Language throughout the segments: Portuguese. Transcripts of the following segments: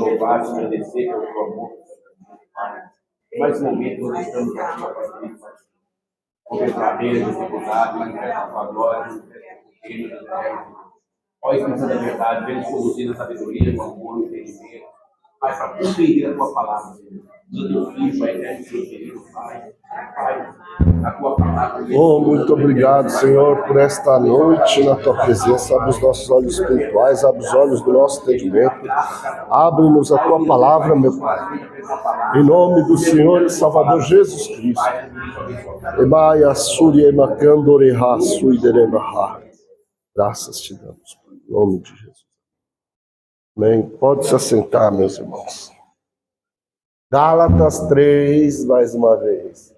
louvar, te agradecer pelo teu amor. Mais um momento nós estamos aqui para contemplar Deus, dificuldade, manifestar a tua glória, o reino da terra. Ó Espírito da verdade, vem nos conduzir na sabedoria, no amor, no entendimento. Pai, para compreender a tua palavra, Senhor. Do teu filho, Pai, eterno, Senhor querido, Pai. Pai, a tua palavra. Oh, muito obrigado, Senhor, por esta noite na tua presença. Abre os nossos olhos espirituais, abre os olhos do nosso entendimento. Abre-nos a tua palavra, meu Pai. Em nome do Senhor e Salvador Jesus Cristo. Emaia Surya Emakandoreha Suideremaha. Graças te damos, Pai. Em nome de Jesus. Amém. Pode se assentar, meus irmãos. Gálatas 3, mais uma vez.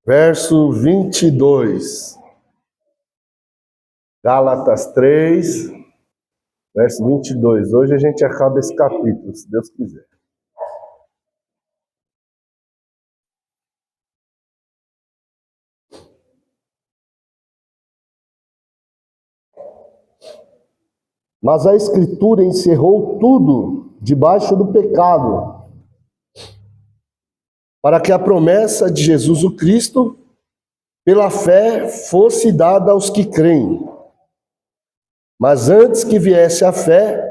Verso 22. Gálatas 3, verso 22. Hoje a gente acaba esse capítulo, se Deus quiser. Mas a Escritura encerrou tudo debaixo do pecado, para que a promessa de Jesus o Cristo, pela fé, fosse dada aos que creem. Mas antes que viesse a fé,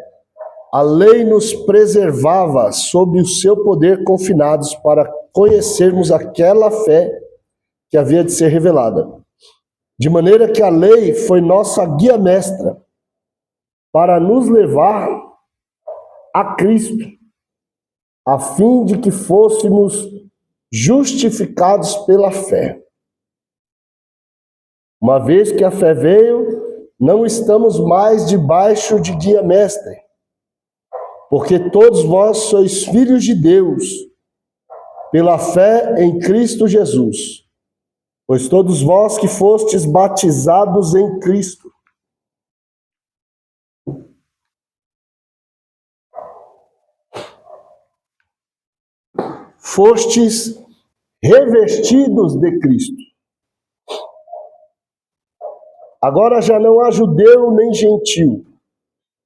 a lei nos preservava sob o seu poder, confinados para conhecermos aquela fé que havia de ser revelada. De maneira que a lei foi nossa guia mestra para nos levar a Cristo, a fim de que fôssemos justificados pela fé. Uma vez que a fé veio, não estamos mais debaixo de guia mestre, porque todos vós sois filhos de Deus, pela fé em Cristo Jesus. Pois todos vós que fostes batizados em Cristo, fostes revestidos de Cristo. Agora já não há judeu nem gentil,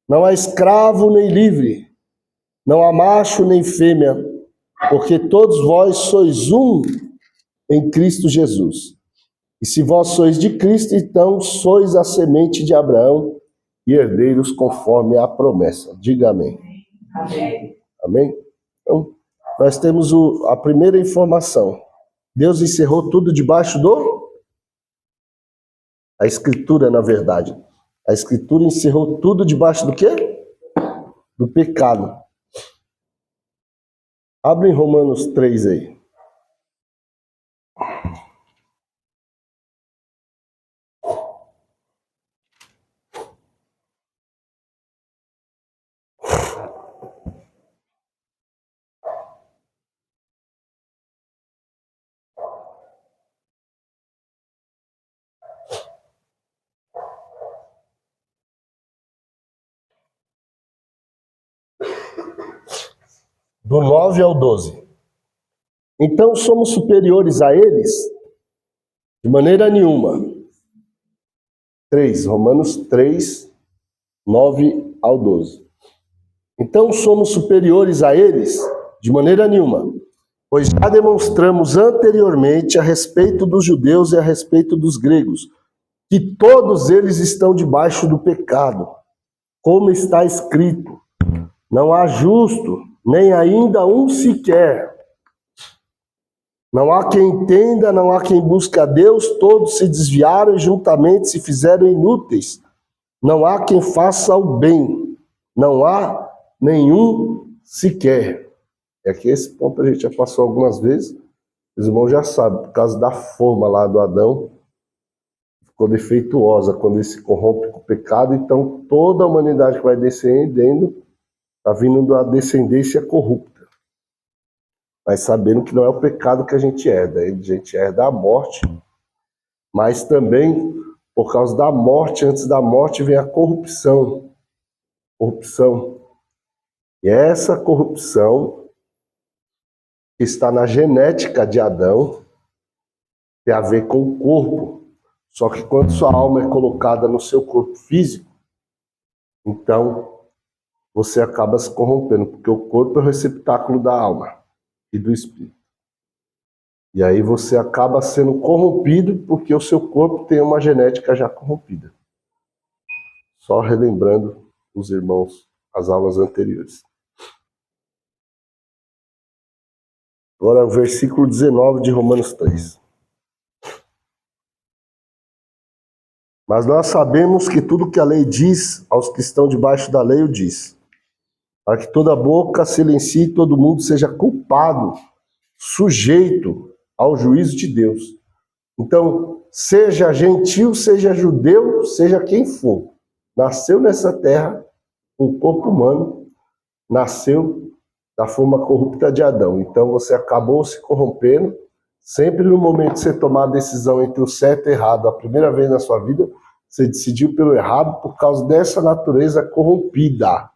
não há escravo nem livre, não há macho nem fêmea, porque todos vós sois um em Cristo Jesus. E se vós sois de Cristo, então sois a semente de Abraão e herdeiros conforme a promessa. Diga amém. Amém. Amém? Então, nós temos a primeira informação. Deus encerrou tudo debaixo a Escritura, na verdade. A Escritura encerrou tudo debaixo do quê? Do pecado. Abre em Romanos 3 aí. Do 9 ao 12. Então somos superiores a eles? De maneira nenhuma. 3, Romanos 3, 9 ao 12. Então somos superiores a eles? De maneira nenhuma. Pois já demonstramos anteriormente a respeito dos judeus e a respeito dos gregos, que todos eles estão debaixo do pecado, como está escrito: não há justo, nem ainda um sequer. Não há quem entenda, não há quem busque a Deus, todos se desviaram e juntamente se fizeram inúteis. Não há quem faça o bem, não há nenhum sequer. É que esse ponto a gente já passou algumas vezes, os irmãos já sabem, por causa da forma lá do Adão, ficou defeituosa quando ele se corrompe com o pecado, então toda a humanidade que vai descendendo está vindo da descendência corrupta. Mas sabendo que não é o pecado que a gente herda a morte, mas também, por causa da morte, antes da morte vem a corrupção. E essa corrupção que está na genética de Adão tem a ver com o corpo. Só que quando sua alma é colocada no seu corpo físico, então você acaba se corrompendo, porque o corpo é o receptáculo da alma e do espírito. E aí você acaba sendo corrompido porque o seu corpo tem uma genética já corrompida. Só relembrando os irmãos as aulas anteriores. Agora o versículo 19 de Romanos 3. Mas nós sabemos que tudo que a lei diz aos que estão debaixo da lei o diz, para que toda boca silencie e todo mundo seja culpado, sujeito ao juízo de Deus. Então, seja gentil, seja judeu, seja quem for, nasceu nessa terra, um corpo humano, nasceu da forma corrupta de Adão. Então você acabou se corrompendo. Sempre no momento de você tomar a decisão entre o certo e o errado, a primeira vez na sua vida, você decidiu pelo errado por causa dessa natureza corrompida.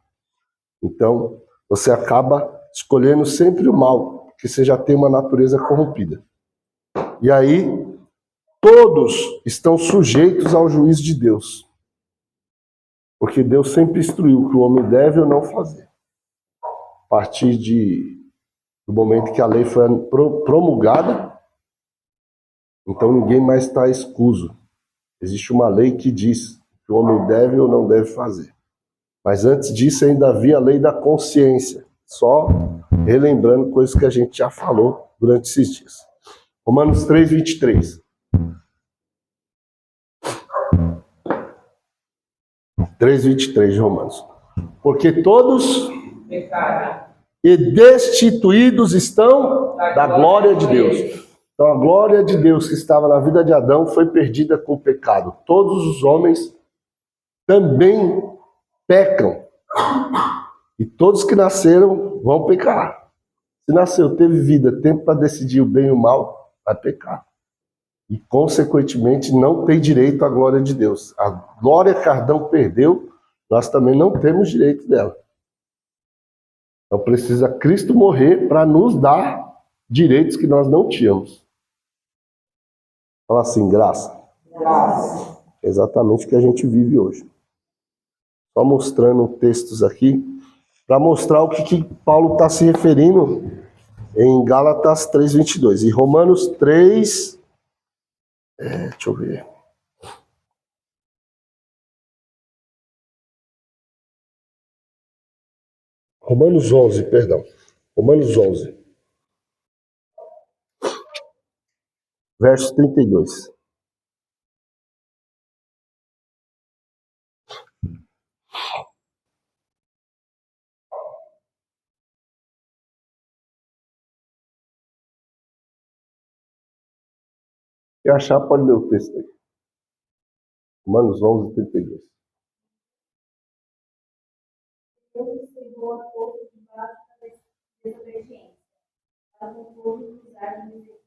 Então, você acaba escolhendo sempre o mal, porque você já tem uma natureza corrompida. E aí, todos estão sujeitos ao juízo de Deus. Porque Deus sempre instruiu o que o homem deve ou não fazer. A partir do momento que a lei foi promulgada, então ninguém mais está escuso. Existe uma lei que diz que o homem deve ou não deve fazer. Mas antes disso ainda havia a lei da consciência. Só relembrando coisas que a gente já falou durante esses dias. Romanos 3, 23. 3:23 de Romanos. Porque todos e destituídos estão da glória de Deus. Então a glória de Deus que estava na vida de Adão foi perdida com o pecado. Todos os homens também pecam. E todos que nasceram vão pecar. Se nasceu, teve vida, tempo para decidir o bem e o mal, vai pecar. E, consequentemente, não tem direito à glória de Deus. A glória que Adão perdeu, nós também não temos direito dela. Então precisa Cristo morrer para nos dar direitos que nós não tínhamos. Fala assim, graça. Graça. Exatamente o que a gente vive hoje. Só mostrando textos aqui, para mostrar o que Paulo está se referindo em Gálatas 3:22. E Romanos 3... deixa eu ver. Romanos 11, perdão. Romanos 11. Verso 32. Se achar, pode ler o texto aí. Romanos 11, 32. Deus entregou a todos debaixo da desobediência, para o povo usar de misericórdia.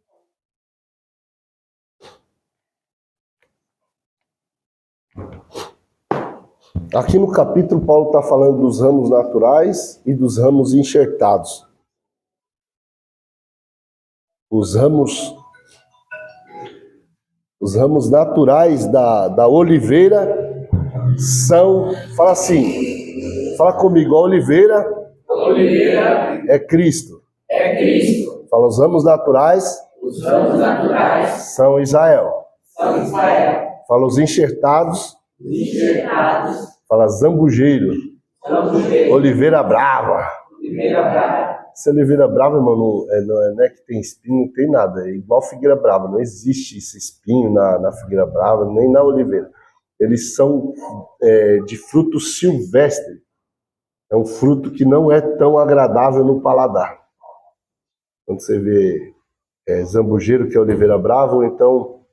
Aqui no capítulo, Paulo está falando dos ramos naturais e dos ramos enxertados. Os ramos naturais da oliveira são, fala assim, fala comigo, a oliveira é Cristo. Fala, os ramos naturais são Israel. Fala, os enxertados, fala, zambujeiro. Oliveira brava. Essa oliveira brava, irmão, não é que tem espinho, não tem nada. É igual figueira brava. Não existe esse espinho na figueira brava, nem na oliveira. Eles são de fruto silvestre. É um fruto que não é tão agradável no paladar. Quando você vê zambujeiro, que é oliveira brava, ou então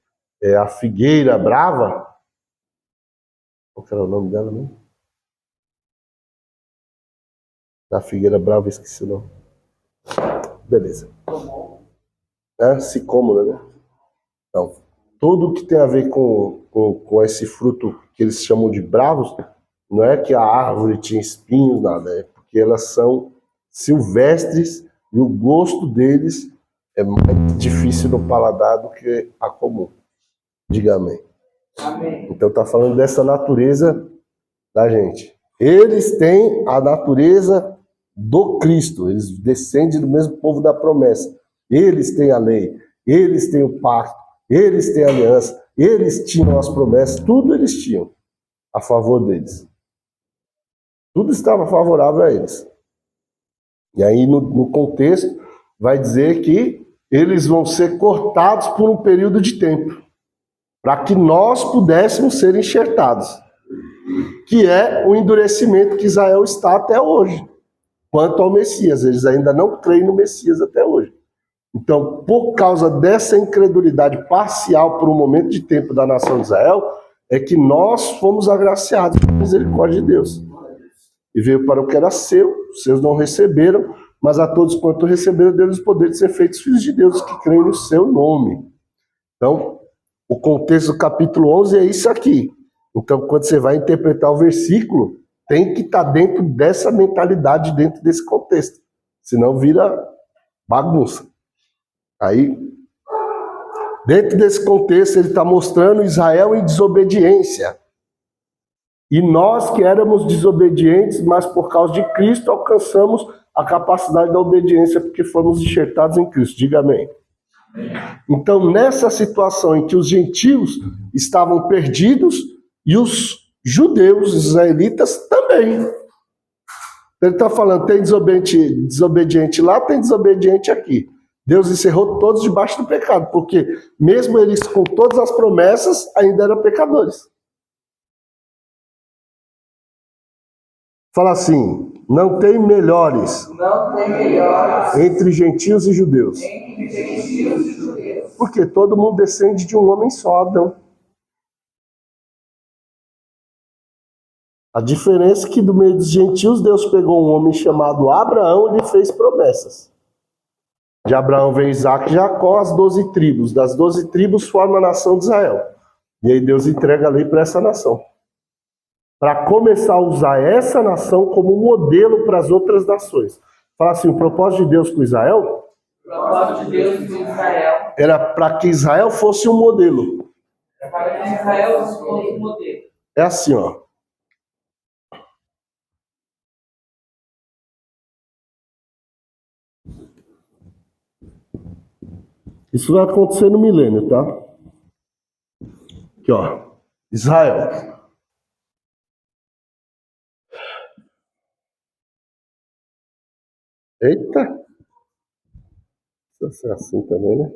a figueira brava. Qual que era o nome dela mesmo? Da figueira brava, esqueci o nome. Beleza. Sicômoro, né? Então, tudo que tem a ver com esse fruto que eles chamam de bravos, não é que a árvore tinha espinhos, nada, é porque elas são silvestres e o gosto deles é mais difícil no paladar do que a comum. Diga amém. Então está falando dessa natureza da gente. Eles têm a natureza do Cristo, eles descendem do mesmo povo da promessa. Eles têm a lei, eles têm o pacto, eles têm a aliança, eles tinham as promessas, tudo eles tinham a favor deles. Tudo estava favorável a eles. E aí no contexto vai dizer que eles vão ser cortados por um período de tempo, para que nós pudéssemos ser enxertados, que é o endurecimento que Israel está até hoje, quanto ao Messias. Eles ainda não creem no Messias até hoje. Então, por causa dessa incredulidade parcial por um momento de tempo da nação de Israel, é que nós fomos agraciados pela misericórdia de Deus. E veio para o que era seu, os seus não receberam, mas a todos quanto receberam, deu-lhes o poder de ser feitos filhos de Deus, que creem no seu nome. Então, o contexto do capítulo 11 é isso aqui. Então, quando você vai interpretar o versículo, tem que estar dentro dessa mentalidade, dentro desse contexto. Senão vira bagunça. Aí, dentro desse contexto, ele está mostrando Israel em desobediência. E nós que éramos desobedientes, mas por causa de Cristo, alcançamos a capacidade da obediência, porque fomos enxertados em Cristo. Diga amém. Então, nessa situação em que os gentios estavam perdidos e os judeus, os israelitas, também. Ele está falando, tem desobediente lá, tem desobediente aqui. Deus encerrou todos debaixo do pecado, porque mesmo eles com todas as promessas, ainda eram pecadores. Fala assim, não tem melhores, entre gentios e judeus. Porque todo mundo descende de um homem só, Adão. A diferença é que do meio dos gentios, Deus pegou um homem chamado Abraão e lhe fez promessas. De Abraão vem Isaac e Jacó, as 12 tribos. Das 12 tribos forma a nação de Israel. E aí Deus entrega a lei para essa nação. Para começar a usar essa nação como modelo para as outras nações. Fala assim, o propósito de Deus com Israel? O propósito de Deus com Israel era para que Israel fosse um modelo. para que Israel fosse um modelo. É assim, ó. Isso vai acontecer no milênio, tá? Aqui, ó. Israel. Eita! Precisa ser assim também, né?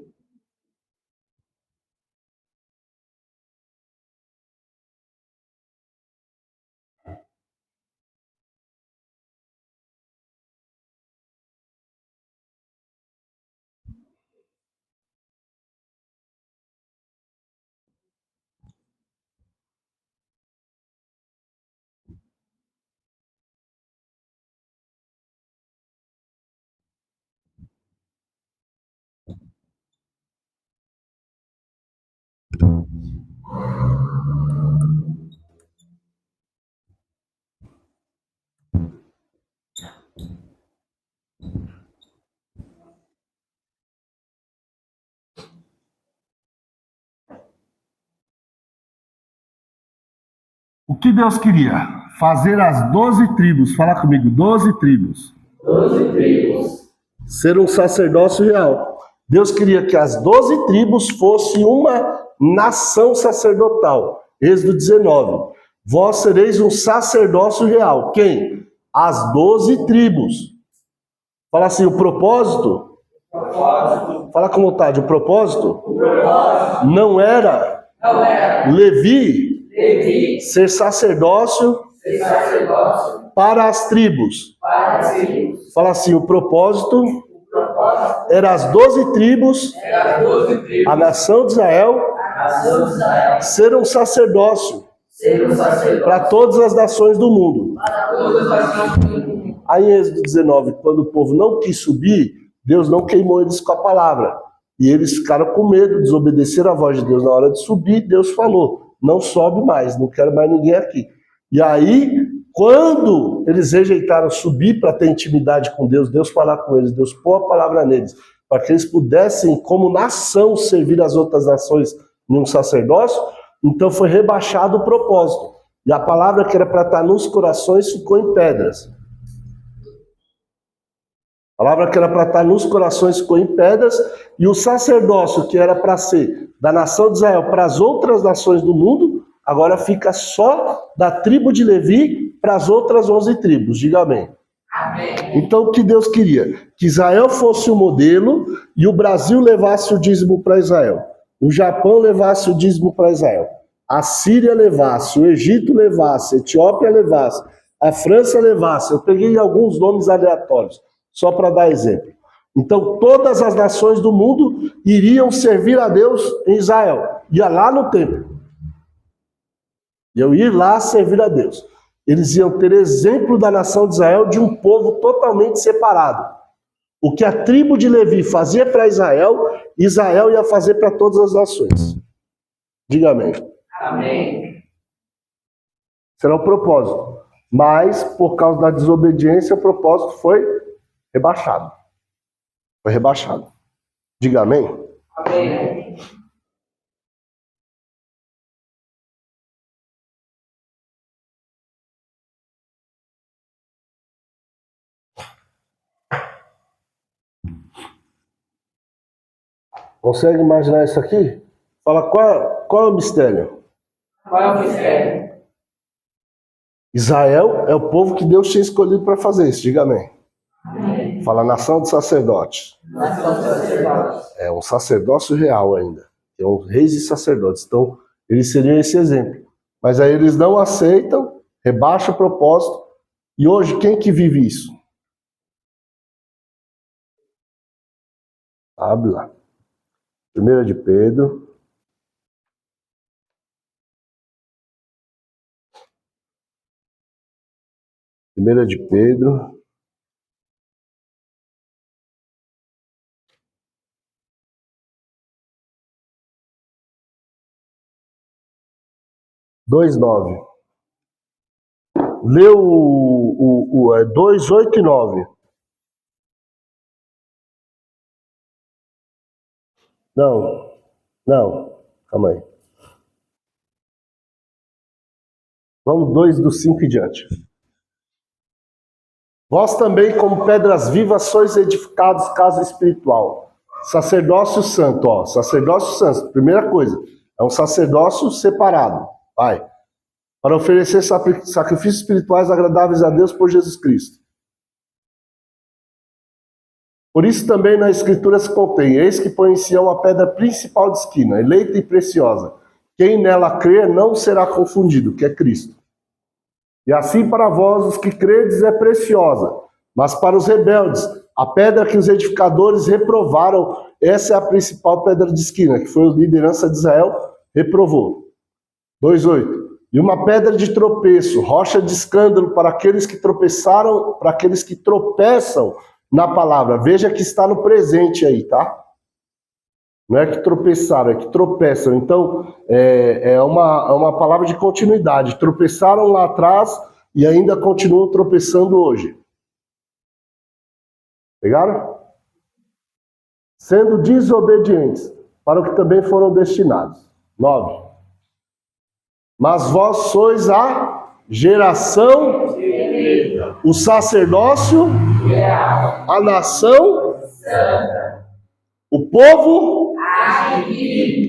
O que Deus queria? Fazer as 12 tribos, fala comigo, 12 tribos. 12 tribos. Ser um sacerdócio real. Deus queria que as 12 tribos fossem uma nação sacerdotal. Êxodo 19. Vós sereis um sacerdócio real. Quem? As 12 tribos. Fala assim, o propósito? Fala com vontade, o propósito? Não era Levi ser sacerdócio para as tribos. Fala assim, o propósito era as 12 tribos, a nação de Israel, ser um sacerdócio para todas as nações do mundo. Aí em Êxodo 19, quando o povo não quis subir, Deus não queimou eles com a palavra. E eles ficaram com medo, desobedeceram a voz de Deus. Na hora de subir, Deus falou, não sobe mais, não quero mais ninguém aqui. E aí, quando eles rejeitaram subir para ter intimidade com Deus, Deus falar com eles, Deus pôr a palavra neles, para que eles pudessem, como nação, servir as outras nações num sacerdócio, Então foi rebaixado o propósito. E a palavra que era para estar nos corações ficou em pedras. A palavra que era para estar nos corações ficou em pedras, e o sacerdócio que era para ser da nação de Israel para as outras nações do mundo, agora fica só da tribo de Levi para as outras 11 tribos. Diga amém. Amém. Então o que Deus queria? Que Israel fosse o modelo e o Brasil levasse o dízimo para Israel. O Japão levasse o dízimo para Israel. A Síria levasse, o Egito levasse, a Etiópia levasse, a França levasse. Eu peguei alguns nomes aleatórios, só para dar exemplo. Então todas as nações do mundo iriam servir a Deus em Israel. Ia lá no templo. Iam ir lá servir a Deus. Eles iam ter exemplo da nação de Israel, de um povo totalmente separado. O que a tribo de Levi fazia para Israel, Israel ia fazer para todas as nações. Diga amém. Amém. Será o propósito. Mas, por causa da desobediência, o propósito foi rebaixado. Foi rebaixado. Diga amém. Amém. Consegue imaginar isso aqui? Fala, qual é o mistério? Qual é o mistério? Israel é o povo que Deus tinha escolhido para fazer isso. Diga amém. Amém. Fala, nação de sacerdotes. Nação dos sacerdotes. É um sacerdócio real ainda. É um reis e sacerdotes. Então, eles seriam esse exemplo. Mas aí eles não aceitam, rebaixam o propósito. E hoje, quem que vive isso? Abre lá. 1 de Pedro. Primeira de Pedro. Dois nove. Lê o 2, 8 e 9. Não, calma aí. Vamos 2 do 5 e diante. Vós também, como pedras vivas, sois edificados casa espiritual. Sacerdócio santo, ó. Sacerdócio santo, primeira coisa. É um sacerdócio separado. Vai. Para oferecer sacrifícios espirituais agradáveis a Deus por Jesus Cristo. Por isso também na Escritura se contém: eis que põe em Sião a pedra principal de esquina, eleita e preciosa. Quem nela crer não será confundido, que é Cristo. E assim para vós, os que credes, é preciosa. Mas para os rebeldes, a pedra que os edificadores reprovaram, essa é a principal pedra de esquina, que foi a liderança de Israel, reprovou. 2:8. E uma pedra de tropeço, rocha de escândalo para aqueles que tropeçaram, para aqueles que tropeçam na palavra. Veja que está no presente aí, tá? Não é que tropeçaram, é que tropeçam. Então, é uma palavra de continuidade. Tropeçaram lá atrás e ainda continuam tropeçando hoje. Pegaram? Sendo desobedientes para o que também foram destinados. 9. Mas vós sois a geração, o sacerdócio, a nação, o povo,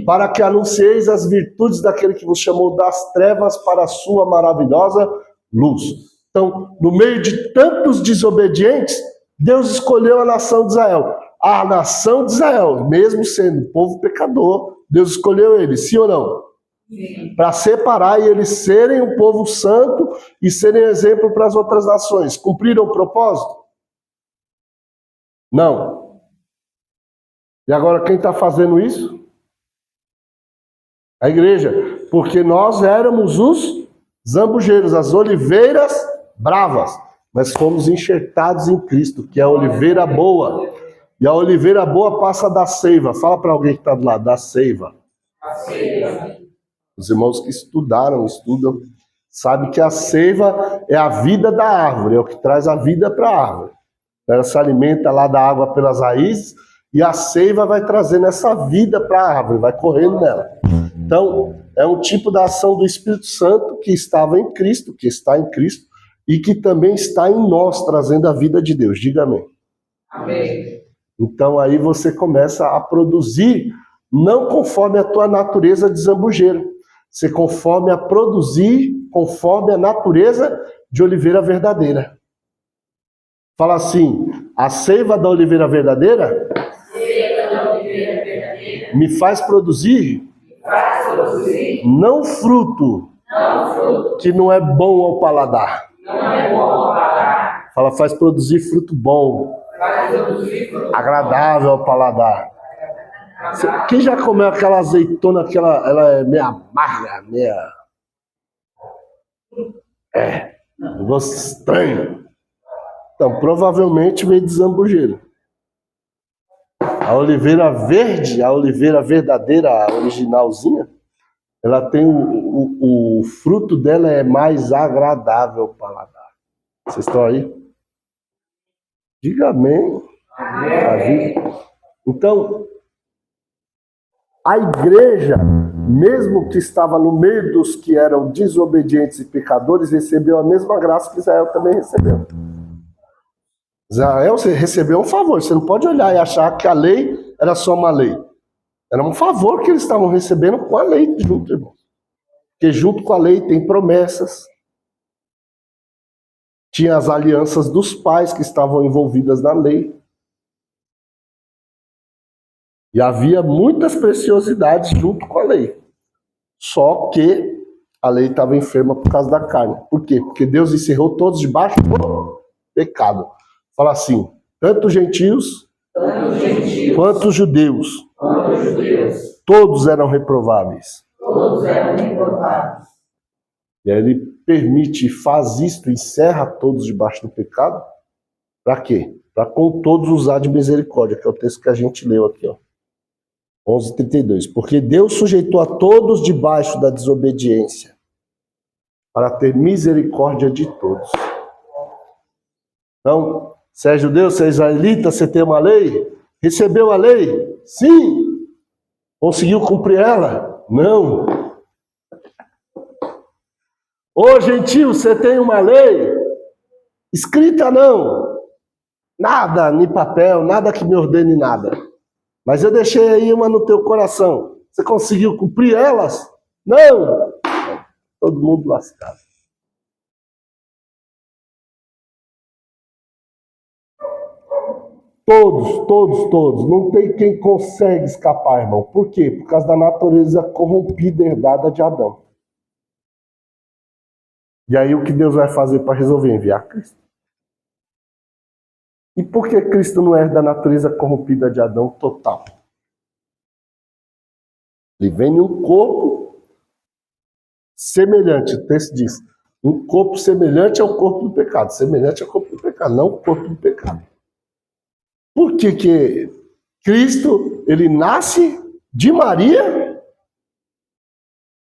para que anuncieis as virtudes daquele que vos chamou das trevas para a sua maravilhosa luz. Então, no meio de tantos desobedientes, Deus escolheu a nação de Israel. A nação de Israel, mesmo sendo povo pecador, Deus escolheu eles, sim ou não? Para separar e eles serem um povo santo e serem exemplo para as outras nações. Cumpriram o propósito? Não. E agora quem está fazendo isso? A igreja. Porque nós éramos os zambujeiros, as oliveiras bravas, mas fomos enxertados em Cristo, que é a oliveira boa. E a oliveira boa passa da seiva. Fala para alguém que está do lado, da seiva. A seiva. Os irmãos que estudam, sabem que a seiva é a vida da árvore, é o que traz a vida para a árvore. Ela se alimenta lá da água pelas raízes e a seiva vai trazendo essa vida para a árvore, vai correndo nela. Então, é um tipo da ação do Espírito Santo que estava em Cristo, que está em Cristo, e que também está em nós, trazendo a vida de Deus. Diga amém. Amém. Então aí você começa a produzir, não conforme a tua natureza de zambujeiro, você conforme a produzir, conforme a natureza de oliveira verdadeira. Fala assim, a seiva da oliveira verdadeira me faz produzir não fruto que não é bom ao paladar. Fala, faz produzir fruto bom, agradável ao paladar. Quem já comeu aquela azeitona que ela é meio amarga, um gosto estranho? Então, provavelmente veio de zambujeiro. A oliveira verde, a oliveira verdadeira, a originalzinha, ela tem o fruto dela é mais agradável ao paladar. Vocês estão aí? Diga amém. Amém. Então, a igreja, mesmo que estava no meio dos que eram desobedientes e pecadores, recebeu a mesma graça que Israel também recebeu. Israel, você recebeu um favor. Você não pode olhar e achar que a lei era só uma lei. Era um favor que eles estavam recebendo com a lei junto, irmão. Porque junto com a lei tem promessas. Tinha as alianças dos pais que estavam envolvidas na lei. E havia muitas preciosidades junto com a lei. Só que a lei estava enferma por causa da carne. Por quê? Porque Deus encerrou todos debaixo do pecado. Fala assim, tanto gentios quanto judeus, todos eram reprováveis. E aí ele permite, faz isto, encerra todos debaixo do pecado. Para quê? Para com todos usar de misericórdia, que é o texto que a gente leu aqui, ó. 11:32. Porque Deus sujeitou a todos debaixo da desobediência, para ter misericórdia de todos. Então, você é judeu, você é israelita, você tem uma lei? Recebeu a lei? Sim. Conseguiu cumprir ela? Não. Ô gentio, você tem uma lei? Escrita não. Nada, nem papel, nada que me ordene nada. Mas eu deixei aí uma no teu coração. Você conseguiu cumprir elas? Não. Todo mundo lascado. Todos. Não tem quem consegue escapar, irmão. Por quê? Por causa da natureza corrompida herdada de Adão. E aí o que Deus vai fazer para resolver? Enviar Cristo. E por que Cristo não é da natureza corrompida de Adão total? Ele vem em um corpo semelhante, o texto diz, um corpo semelhante ao corpo do pecado. Semelhante ao corpo do pecado, não o corpo do pecado. Por que que Cristo, ele nasce de Maria,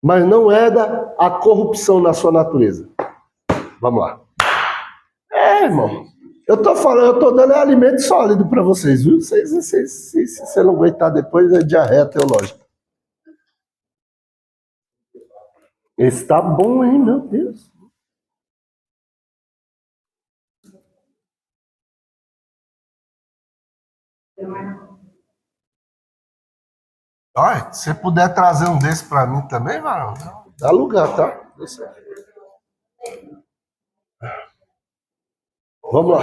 mas não herda a corrupção na sua natureza? Vamos lá. Irmão. Eu tô dando alimento sólido para vocês, viu? Se você não aguentar depois, é diarreia teológica. Esse tá bom, hein, meu Deus. Olha, se você puder trazer um desse para mim também, varão, dá lugar, tá? Vamos lá.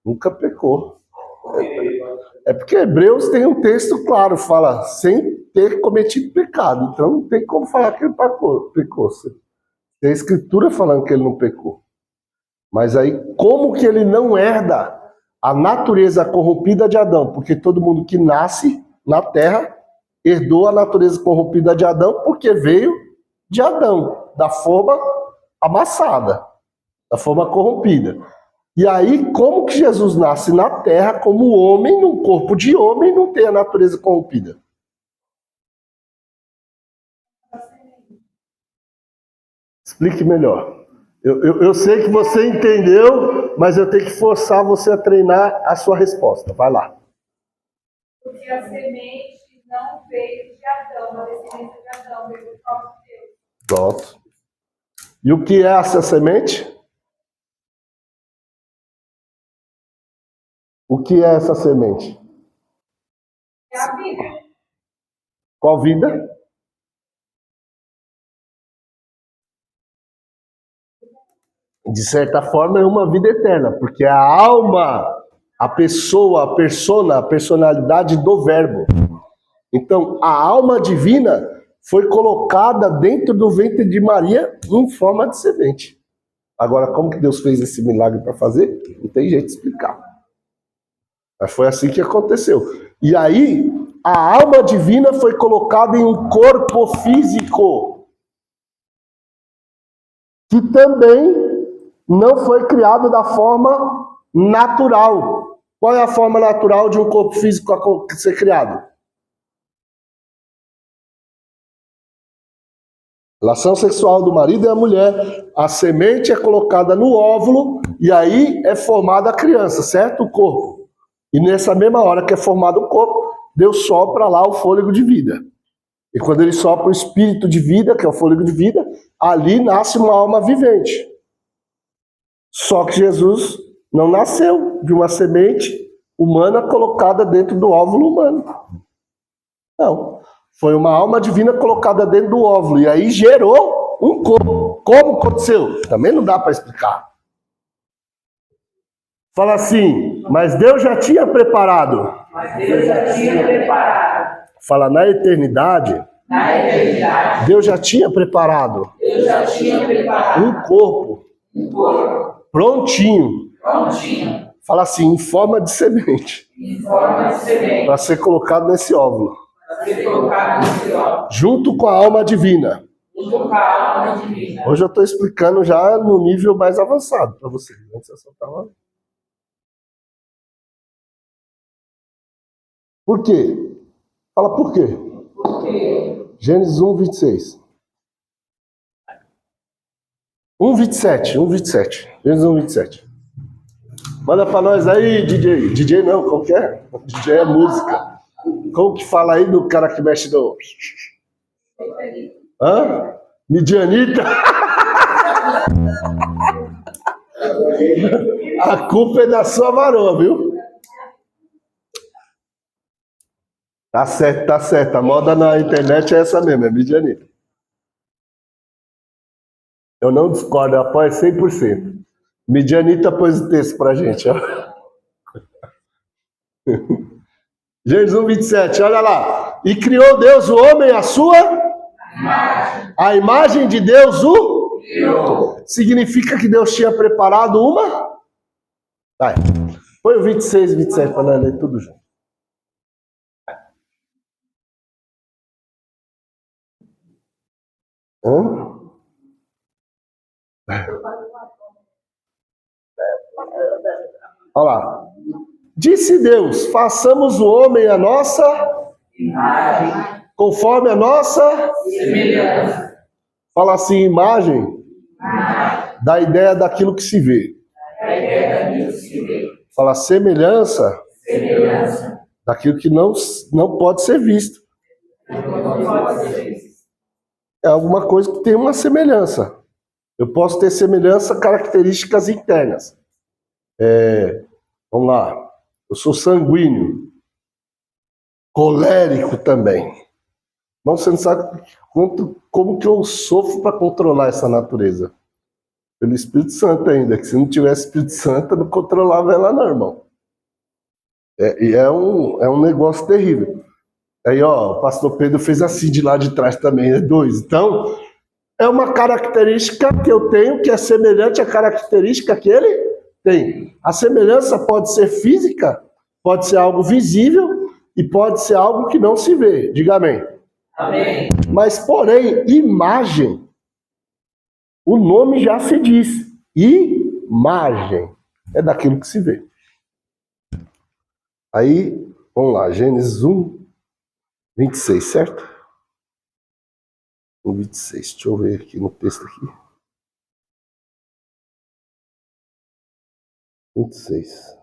Nunca pecou. É porque Hebreus tem um texto claro, fala sem ter cometido pecado. Então não tem como falar que ele pecou. Tem a escritura falando que ele não pecou. Mas aí, como que ele não herda a natureza corrompida de Adão? Porque todo mundo que nasce na terra herdou a natureza corrompida de Adão porque veio de Adão, da forma amassada, da forma corrompida. E aí, como que Jesus nasce na terra como homem, num corpo de homem, não tem a natureza corrompida? Explique melhor. Eu sei que você entendeu, mas eu tenho que forçar você a treinar a sua resposta. Vai lá. Porque a semente não veio de Adão, a descendência de Adão, veio do próprio Deus. Pronto. E o que é essa semente? O que é essa semente? É a vida. Qual vida? De certa forma é uma vida eterna, porque a alma, a pessoa, a persona, a personalidade do verbo. Então, a alma divina foi colocada dentro do ventre de Maria em forma de semente. Agora, como que Deus fez esse milagre para fazer? Não tem jeito de explicar. Mas foi assim que aconteceu. E aí, a alma divina foi colocada em um corpo físico, que também não foi criado da forma natural. Qual é a forma natural de um corpo físico a ser criado? Relação sexual do marido e a mulher. A semente é colocada no óvulo e aí é formada a criança, certo? O corpo. E nessa mesma hora que é formado o corpo, Deus sopra lá o fôlego de vida. E quando ele sopra o espírito de vida, que é o fôlego de vida, ali nasce uma alma vivente. Só que Jesus não nasceu de uma semente humana colocada dentro do óvulo humano. Não. Foi uma alma divina colocada dentro do óvulo. E aí gerou um corpo. Como aconteceu? Também não dá para explicar. Fala assim, mas Deus já tinha preparado. Mas Deus já tinha preparado. Fala, na eternidade. Na eternidade. Deus já tinha preparado. Deus já tinha preparado. Um corpo. Um corpo. Prontinho. Prontinho. Fala assim, em forma de semente. Em forma de semente. Para ser colocado nesse óvulo. Para ser colocado nesse óvulo. Junto com a alma divina. Junto com a alma divina. Hoje eu estou explicando já no nível mais avançado para vocês. Antes eu só estava... Por quê? Fala por quê? Porque Gênesis 1, 26. 1, 27. 1, 27. Gênesis 1, 27. Manda para nós aí, DJ. DJ não, como que é? DJ é música. Como que fala aí do cara que mexe no... Hã? Midianita? A culpa é da sua varoa, viu? Tá certo, tá certo. A moda na internet é essa mesmo, é Midianita. Eu não discordo, eu apoio 100%. Midianita pôs o texto pra gente, ó. Gênesis 1, 27, olha lá. E criou Deus o homem à sua... A imagem de Deus o... criou. Significa que Deus tinha preparado uma... Vai. Põe o 26 e 27 para nós ler tudo junto. Hã? Olha lá. Disse Deus, façamos o homem a nossa Imagem. conforme a nossa... Semelhança. Fala assim, imagem, dá ideia daquilo que se vê. A ideia daquilo que se vê. Fala semelhança, Semelhança. daquilo que não pode ser visto. Não pode ser visto. É alguma coisa que tem uma semelhança. Eu posso ter semelhança, características internas. Vamos lá. Eu sou sanguíneo. Colérico também. Mas você não sabe como que eu sofro para controlar essa natureza. Pelo Espírito Santo ainda, que se não tivesse Espírito Santo, eu não controlava ela não, irmão. E é um negócio terrível. Aí, ó, o pastor Pedro fez assim de lá de trás também, é 2. Então, é uma característica que eu tenho que é semelhante à característica que ele tem. A semelhança pode ser física, pode ser algo visível e pode ser algo que não se vê. Diga amém. Amém. Mas, porém, imagem, o nome já se diz. Imagem é daquilo que se vê. Aí, vamos lá, Gênesis 1, 26, certo? 1, 26, deixa eu ver aqui no texto aqui. 26.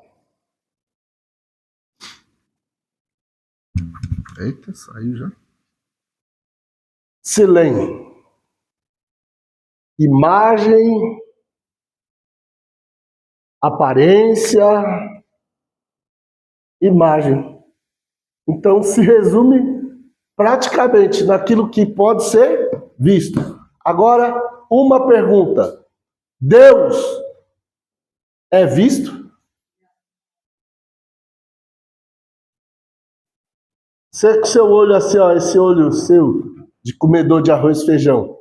Eita, saiu já. Selém. Imagem, aparência, imagem. Então se resume praticamente naquilo que pode ser visto. Agora, uma pergunta. Deus é visto? Você com seu olho assim, ó, esse olho seu de comedor de arroz e feijão.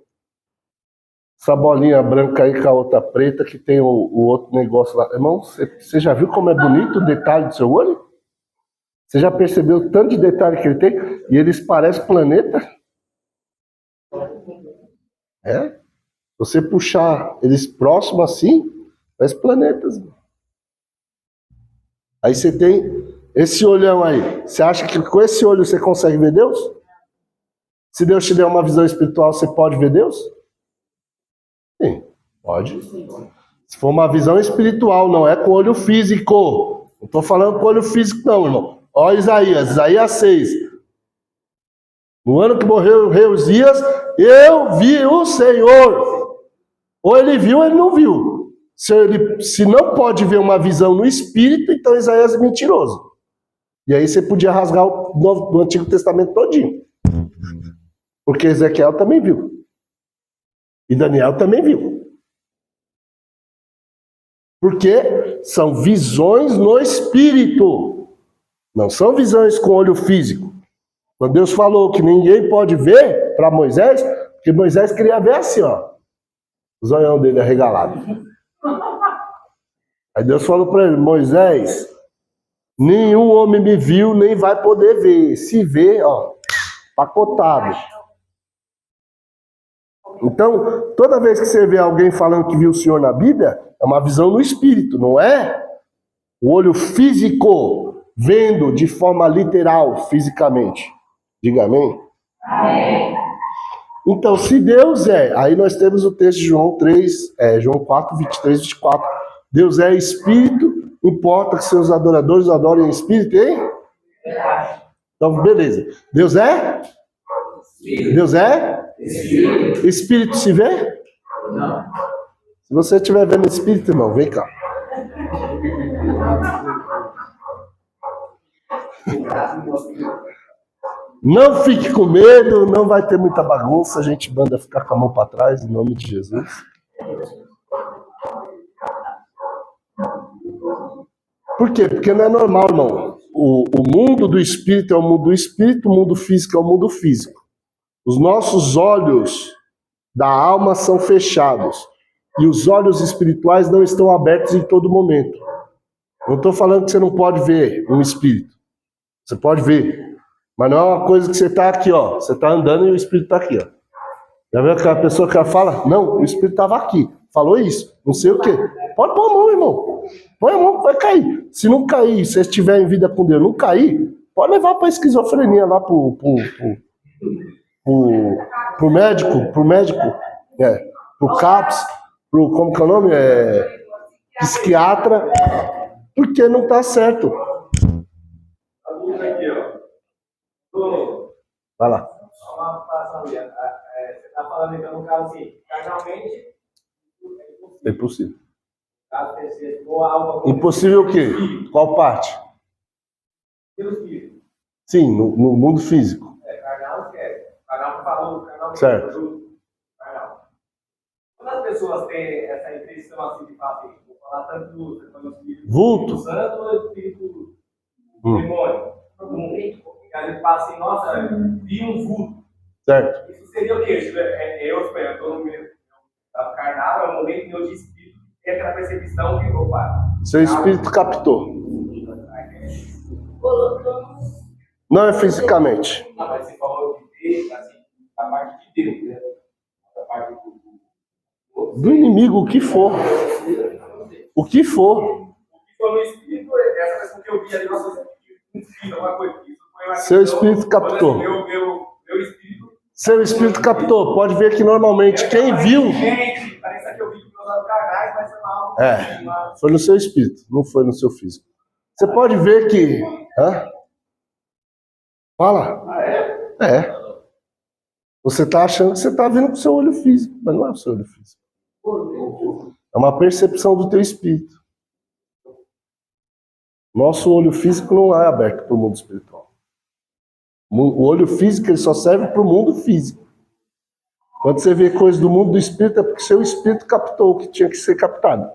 Essa bolinha branca aí com a outra preta que tem o outro negócio lá. Irmão, você já viu como é bonito o detalhe do seu olho? Você já percebeu o tanto de detalhe que ele tem? E eles parecem planeta? É? Você puxar eles próximos assim, parece planetas. Aí você tem esse olhão aí. Você acha que com esse olho você consegue ver Deus? Se Deus te der uma visão espiritual, você pode ver Deus? Sim, pode. Se for uma visão espiritual, não é com o olho físico. Não estou falando com o olho físico, não, irmão. Olha Isaías 6. No ano que morreu o rei Uzias, eu vi o Senhor. Ou ele viu, ou ele não viu. Se não pode ver uma visão no espírito, então Isaías é mentiroso. E aí você podia rasgar o Antigo Testamento todinho. Porque Ezequiel também viu. E Daniel também viu. Porque são visões no espírito. Não são visões com olho físico. Quando Deus falou que ninguém pode ver para Moisés, porque Moisés queria ver assim, ó. O zoião dele arregalado. Aí Deus falou para ele, Moisés, nenhum homem me viu, nem vai poder ver. Se vê, ó, pacotado. Então, toda vez que você vê alguém falando que viu o Senhor na Bíblia, é uma visão no espírito, não é o olho físico vendo de forma literal, fisicamente. Diga amém? Amém. Então, se Deus é, aí nós temos o texto de João 4, 23, 24. Deus é espírito, importa que seus adoradores adorem em espírito, hein? Então, beleza. Deus é? Deus é? Espírito. Espírito se vê? Não. Se você estiver vendo espírito, irmão, vem cá. Não fique com medo, não vai ter muita bagunça, a gente manda ficar com a mão para trás, em nome de Jesus. Por quê? Porque não é normal, irmão. O mundo do espírito é o mundo do espírito, o mundo físico é o mundo físico. Os nossos olhos da alma são fechados. E os olhos espirituais não estão abertos em todo momento. Não estou falando que você não pode ver um espírito. Você pode ver. Mas não é uma coisa que você está aqui, ó. Você está andando e o espírito está aqui, ó. Já viu aquela pessoa que ela fala? Não, o espírito estava aqui. Falou isso. Não sei o quê. Pode pôr a mão, irmão. Põe a mão que vai cair. Se não cair, se você estiver em vida com Deus, não cair, pode levar para a esquizofrenia lá pro médico, pro CAPS, como que é o nome? Psiquiatra, porque não tá certo. A dúvida aqui, ó. Vai lá. Só uma comparação ali. Você está falando então, no caso assim, carnalmente É impossível. Caso seja ou algo Impossível o quê? Qual parte? pelo espírito. Sim, no mundo físico. Carnal quer. Carnal falou, carnal Certo. Carnal. Quando as pessoas têm essa impressão assim de falar assim, vou falar tanto do espírito Vulto. santo ou espírito demônio. E a gente fala assim, nossa, vi um vulto. Certo. Isso seria o quê? Eu estou no meio carnal, é o momento que eu de espírito tem aquela percepção que, opa. Seu espírito captou. Não é fisicamente. Não, mas você falou de Deus, assim, a parte de Deus, né? A parte Do inimigo, o que for. O que for. O que for no espírito, essa questão que eu vi ali, nossa, um filho, alguma coisa. Isso foi uma Seu questão, espírito captou. Meu espírito. Seu espírito captou. Pode ver que normalmente quem viu. Gente, parece que eu vi que meus olhos carnais, mas foi algo. Foi no seu espírito, não foi no seu físico. Você pode ver que. Fala. Ah, é? É. Você está achando que você está vendo com o seu olho físico, mas não é o seu olho físico. É uma percepção do teu espírito. Nosso olho físico não é aberto para o mundo espiritual. O olho físico ele só serve para o mundo físico. Quando você vê coisas do mundo do espírito, é porque seu espírito captou o que tinha que ser captado.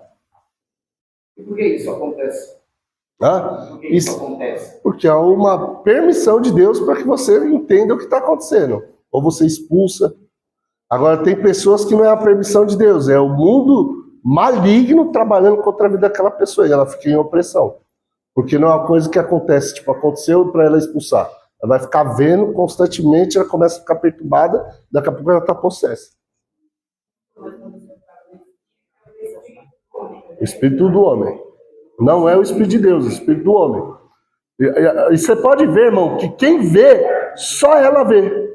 E por que isso acontece? Por que isso acontece? Porque há uma permissão de Deus para que você entenda o que está acontecendo. Ou você expulsa. Agora, tem pessoas que não é a permissão de Deus, é o mundo maligno trabalhando contra a vida daquela pessoa e ela fica em opressão. Porque não é uma coisa que acontece, tipo, aconteceu para ela expulsar. Ela vai ficar vendo constantemente, ela começa a ficar perturbada, daqui a pouco ela está possessa. O espírito do homem. Não é o espírito de Deus, é o espírito do homem. E você pode ver, irmão, que quem vê, só ela vê.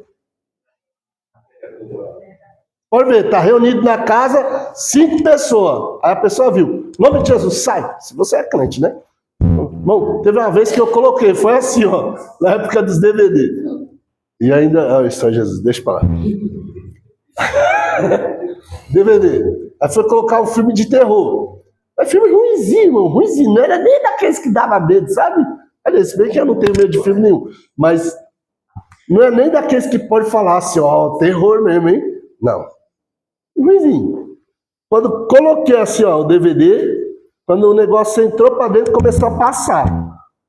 Pode ver, está reunido na casa 5 pessoas. Aí a pessoa viu, em nome de Jesus, sai. Se você é crente, né? Bom, teve uma vez que eu coloquei, foi assim, ó, na época dos DVD. E ainda, olha só, Jesus, deixa pra lá. DVD. Aí foi colocar um filme de terror. É filme ruimzinho, irmão, ruimzinho. Não era nem daqueles que dava medo, sabe? Olha, se bem que eu não tenho medo de filme nenhum. Mas não é nem daqueles que pode falar assim, ó, terror mesmo, hein? Não. Ruimzinho. Quando coloquei assim, ó, o DVD, quando o negócio entrou pra dentro, começou a passar.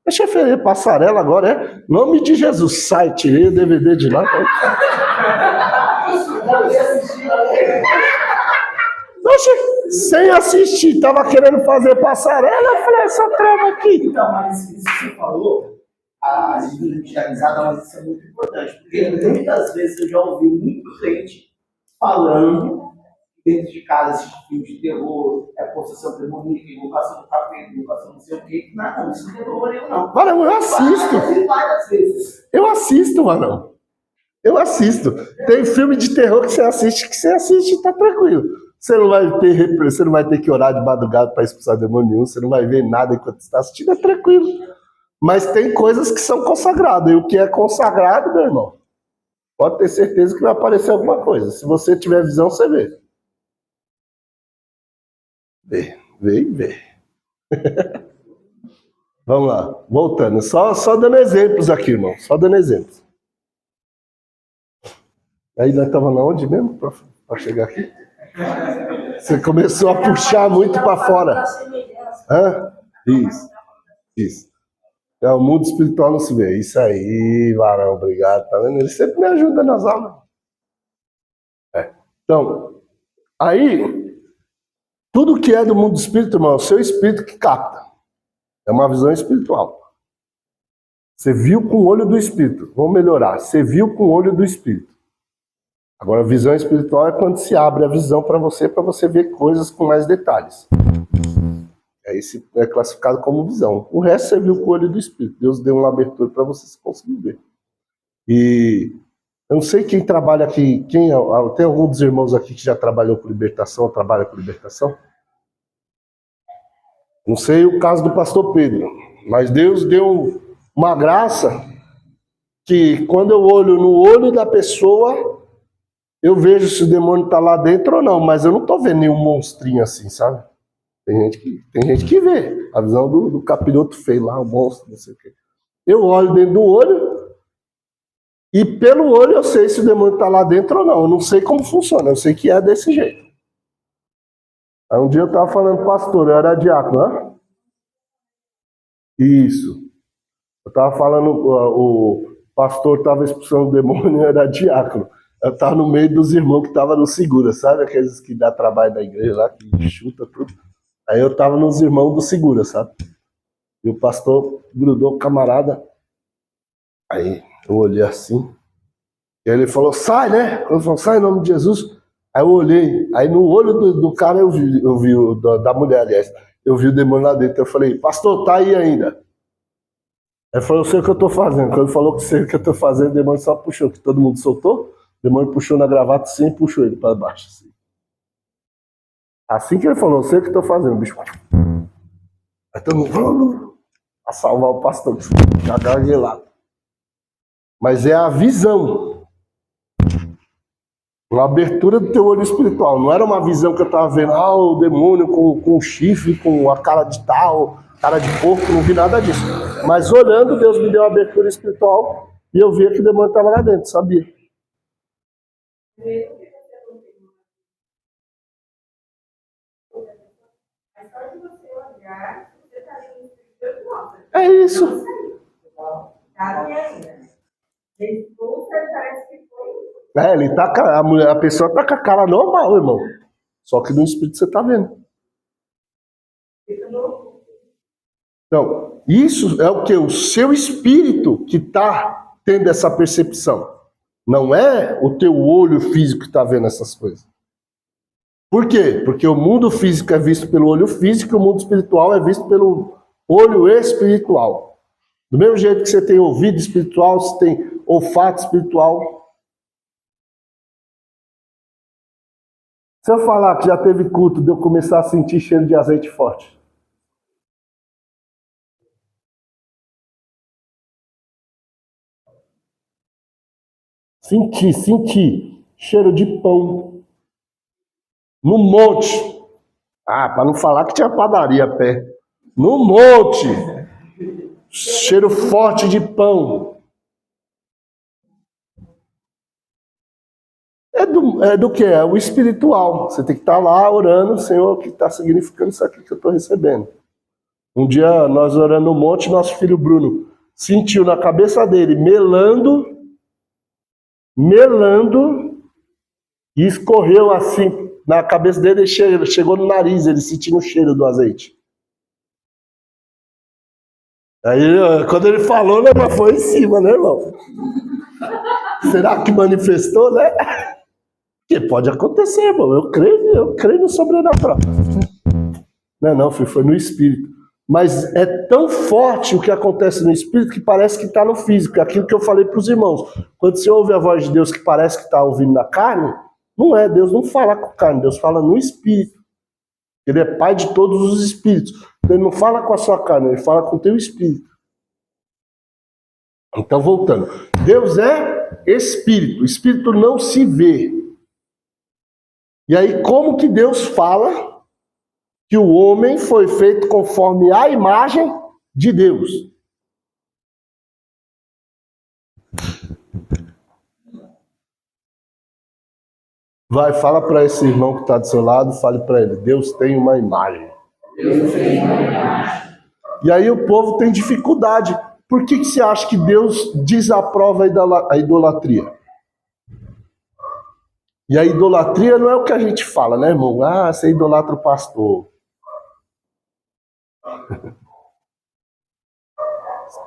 Deixa eu ver, passarela agora, é? Nome de Jesus, sai, tirei o DVD de lá. Oxe, sem assistir, tava querendo fazer passarela, eu falei, essa trava aqui. Então, mas isso que você falou, a gente digitalizada, mas isso é muito importante, porque muitas vezes eu já ouvi muita gente falando dentro de casa, assistir filme de terror, possessão demoníaca, invocação do capeta, invocação não sei o quê. Não, isso não é terror nenhum, não. Mano, eu assisto. Várias vezes. Eu assisto, mano. Eu assisto. Tem filme de terror que você assiste e tá tranquilo. Você não vai ter que orar de madrugada para expulsar demônio nenhum, você não vai ver nada enquanto está assistindo, é tranquilo. Mas tem coisas que são consagradas, e o que é consagrado, meu irmão, pode ter certeza que vai aparecer alguma coisa. Se você tiver visão, você vê. Vê. Vamos lá, voltando. Só dando exemplos aqui, irmão. Só dando exemplos. Aí nós estávamos na onde mesmo para chegar aqui? Você começou a puxar muito para fora. Hã? Isso. É, o mundo espiritual não se vê. Isso aí, varão, obrigado. Tá vendo? Ele sempre me ajuda nas aulas. Então, aí, tudo que é do mundo espírito, irmão, é o seu espírito que capta. É uma visão espiritual. Você viu com o olho do espírito. Vamos melhorar. Você viu com o olho do espírito. Agora, a visão espiritual é quando se abre a visão para você ver coisas com mais detalhes. Aí é classificado como visão. O resto você viu com o olho do espírito. Deus deu uma abertura para você conseguir ver. E eu não sei quem trabalha aqui, tem algum dos irmãos aqui que já trabalhou com libertação, ou trabalha com libertação? Não sei o caso do pastor Pedro, mas Deus deu uma graça que quando eu olho no olho da pessoa, eu vejo se o demônio está lá dentro ou não, mas eu não estou vendo nenhum monstrinho assim, sabe? Tem gente que vê a visão do capiroto feio lá, o monstro, não sei o quê. Eu olho dentro do olho e pelo olho eu sei se o demônio está lá dentro ou não. Eu não sei como funciona, eu sei que é desse jeito. Aí um dia eu estava falando, pastor, eu era diácono, né? Isso. Eu estava falando, o pastor estava expulsando o demônio, eu era diácono. Eu estava no meio dos irmãos que estavam no segura, sabe? Aqueles que dá trabalho da igreja lá, que chuta tudo. Aí eu estava nos irmãos do segura, sabe? E o pastor grudou o camarada. Aí eu olhei assim. E ele falou, sai, né? Ele falou, sai em nome de Jesus. Aí eu olhei. Aí no olho do cara eu vi da mulher, aliás. Eu vi o demônio lá dentro. Eu falei, pastor, tá aí ainda. Ele falou, eu sei o que eu tô fazendo. Quando ele falou que sei o que eu tô fazendo, o demônio só puxou, que todo mundo soltou. O demônio puxou na gravata assim e puxou ele para baixo. Assim que ele falou, eu sei o que eu tô fazendo, bicho. Aí todo mundo, vamos, a salvar o pastor. Já gaguei lá. mas é a visão. Uma abertura do teu olho espiritual. Não era uma visão que eu estava vendo, o demônio com chifre, com a cara de tal, cara de porco, não vi nada disso. Mas olhando, Deus me deu uma abertura espiritual e eu via que o demônio estava lá dentro, sabia? É isso. Ele tá, a pessoa tá com a cara normal, irmão. Só que no espírito você tá vendo. Então, isso é o que? O seu espírito que tá tendo essa percepção. Não é o teu olho físico que tá vendo essas coisas. Por quê? Porque o mundo físico é visto pelo olho físico e o mundo espiritual é visto pelo olho espiritual. Do mesmo jeito que você tem ouvido espiritual, você tem olfato espiritual. Se eu falar que já teve culto de eu começar a sentir cheiro de azeite forte. Senti cheiro de pão. No monte. Para não falar que tinha padaria a pé. No monte. Cheiro forte de pão. É do que? É o espiritual. Você tem que estar lá orando, Senhor, o que está significando isso aqui que eu estou recebendo. Um dia, nós orando no monte, nosso filho Bruno sentiu na cabeça dele, melando, e escorreu assim, na cabeça dele, ele chegou no nariz, ele sentiu o cheiro do azeite. Aí, quando ele falou, né, mas foi em cima, né, irmão? Será que manifestou, né? Porque pode acontecer, irmão. Eu creio no sobrenatural. Não, filho, foi no espírito. Mas é tão forte o que acontece no espírito que parece que está no físico. Aquilo que eu falei para os irmãos. Quando você ouve a voz de Deus que parece que está ouvindo na carne, não é. Deus não fala com a carne, Deus fala no espírito. Ele é pai de todos os espíritos. Ele não fala com a sua carne, ele fala com o teu espírito. Então, voltando. Deus é espírito. O espírito não se vê. E aí, como que Deus fala que o homem foi feito conforme a imagem de Deus? Vai, fala para esse irmão que está do seu lado, fale para ele, Deus tem uma imagem. Deus tem uma imagem. E aí o povo tem dificuldade. Por que você acha que Deus desaprova a idolatria? E a idolatria não é o que a gente fala, né, irmão? Você idolatra o pastor.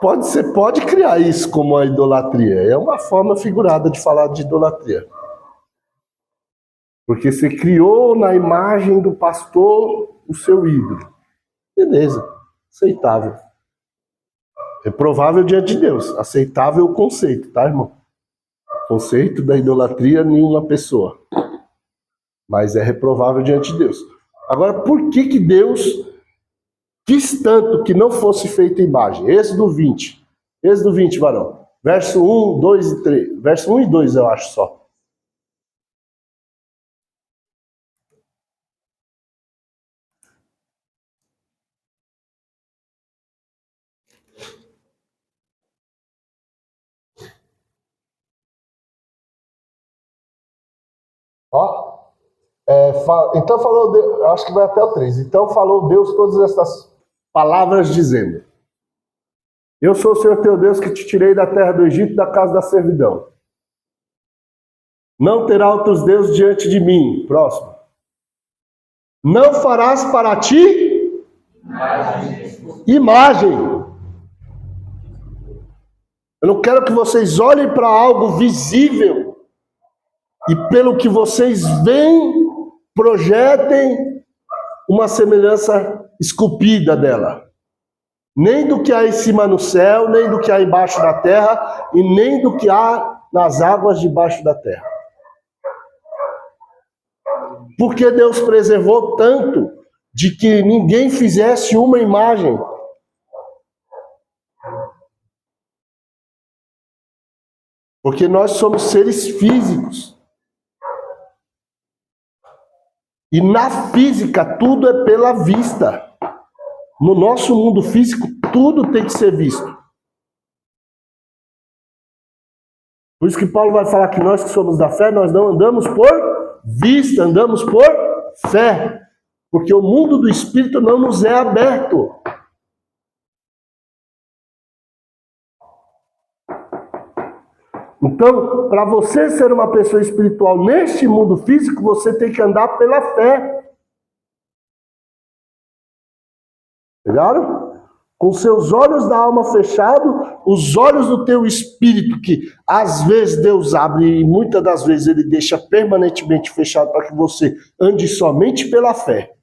Você pode criar isso como a idolatria. É uma forma figurada de falar de idolatria. Porque você criou na imagem do pastor o seu ídolo. Beleza, aceitável. Reprovável diante de Deus. Aceitável o conceito, tá, irmão? Conceito da idolatria em uma pessoa. Mas é reprovável diante de Deus. Agora, por que Deus quis tanto que não fosse feita imagem? Êxodo 20. Êxodo 20, varão. Verso 1, 2 e 3. Verso 1 e 2, eu acho só. Então falou Deus, acho que vai até o 3. Então falou Deus todas essas palavras dizendo: Eu sou o Senhor teu Deus que te tirei da terra do Egito, da casa da servidão. Não terá outros deuses diante de mim. Próximo. Não farás para ti imagem. Eu não quero que vocês olhem para algo visível e pelo que vocês veem, projetem uma semelhança esculpida dela. Nem do que há em cima no céu, nem do que há embaixo da terra, e nem do que há nas águas debaixo da terra. Porque Deus preservou tanto de que ninguém fizesse uma imagem. Porque nós somos seres físicos. E na física, tudo é pela vista. No nosso mundo físico, tudo tem que ser visto. Por isso que Paulo vai falar que nós que somos da fé, nós não andamos por vista, andamos por fé. Porque o mundo do Espírito não nos é aberto. Então, para você ser uma pessoa espiritual neste mundo físico, você tem que andar pela fé. Pegaram? Com seus olhos da alma fechados, os olhos do teu espírito, que às vezes Deus abre e muitas das vezes Ele deixa permanentemente fechado para que você ande somente pela fé.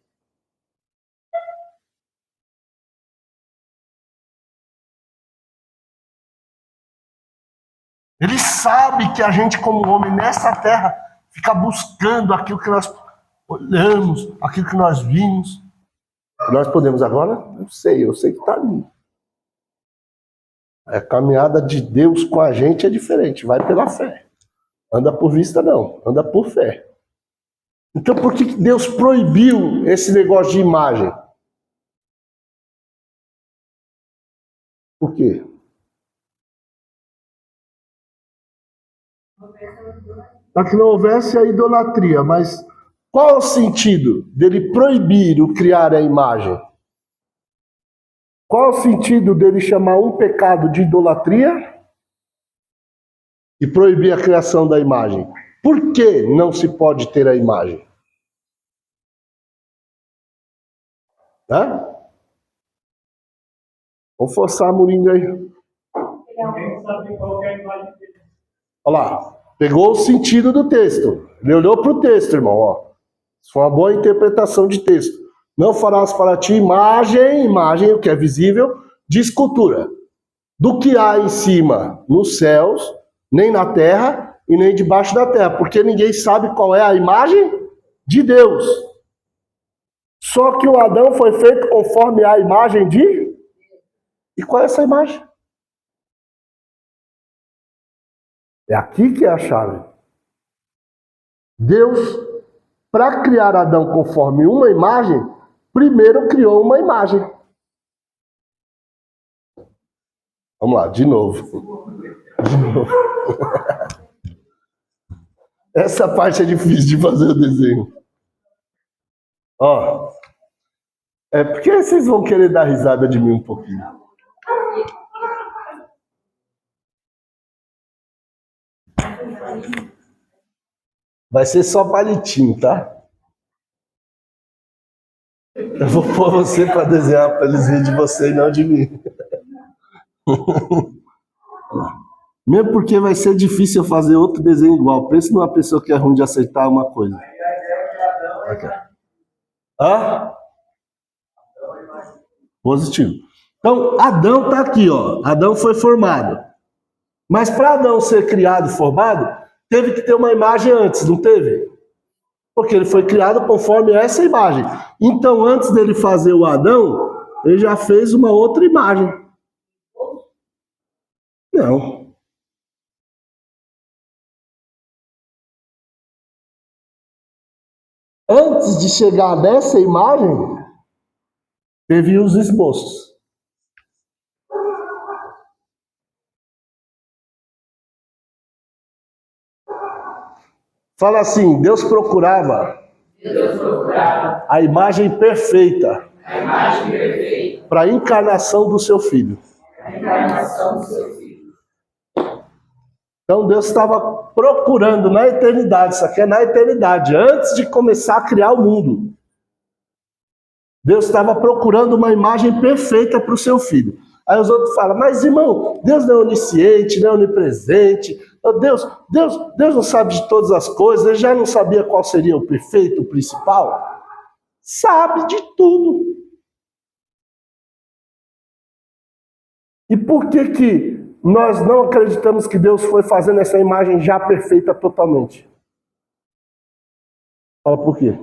Ele sabe que a gente, como homem nessa terra, fica buscando aquilo que nós olhamos, aquilo que nós vimos. Nós podemos agora? Eu sei que está ali. A caminhada de Deus com a gente é diferente, vai pela fé. Anda por vista não, anda por fé. Então por que Deus proibiu esse negócio de imagem? Por quê? Para que não houvesse a idolatria, mas qual é o sentido dele proibir o criar a imagem? Qual é o sentido dele chamar um pecado de idolatria e proibir a criação da imagem? Por que não se pode ter a imagem? Hã? Vou forçar a moringa aí. Ninguém sabe qual é a imagem dele. Olha lá, pegou o sentido do texto. Ele olhou para o texto, irmão. Ó. Isso foi uma boa interpretação de texto. Não farás para ti imagem, o que é visível, de escultura. Do que há em cima, nos céus, nem na terra e nem debaixo da terra. Porque ninguém sabe qual é a imagem de Deus. Só que o Adão foi feito conforme a imagem de... E qual é essa imagem? É aqui que é a chave. Deus, para criar Adão conforme uma imagem, primeiro criou uma imagem. Vamos lá, de novo. De novo. Essa parte é difícil de fazer o desenho. Ó. Por que vocês vão querer dar risada de mim um pouquinho? Vai ser só palitinho, tá? Eu vou pôr você para desenhar para eles rirem de você e não de mim. Mesmo porque vai ser difícil eu fazer outro desenho igual. Pense numa pessoa que é ruim de aceitar uma coisa. Okay. Hã? Positivo. Então, Adão está aqui, ó. Adão foi formado. Mas para Adão ser criado e formado, teve que ter uma imagem antes, não teve? Porque ele foi criado conforme essa imagem. Então, antes dele fazer o Adão, ele já fez uma outra imagem. Não. Antes de chegar nessa imagem, teve os esboços. Fala assim, Deus procurava a imagem perfeita para a encarnação do seu filho. Então Deus estava procurando na eternidade, isso aqui é na eternidade, antes de começar a criar o mundo. Deus estava procurando uma imagem perfeita para o seu filho. Aí os outros falam, mas irmão, Deus não é onisciente, não é onipresente, Deus não sabe de todas as coisas, ele já não sabia qual seria o perfeito, o principal? Sabe de tudo. E por que nós não acreditamos que Deus foi fazendo essa imagem já perfeita totalmente? Fala por quê?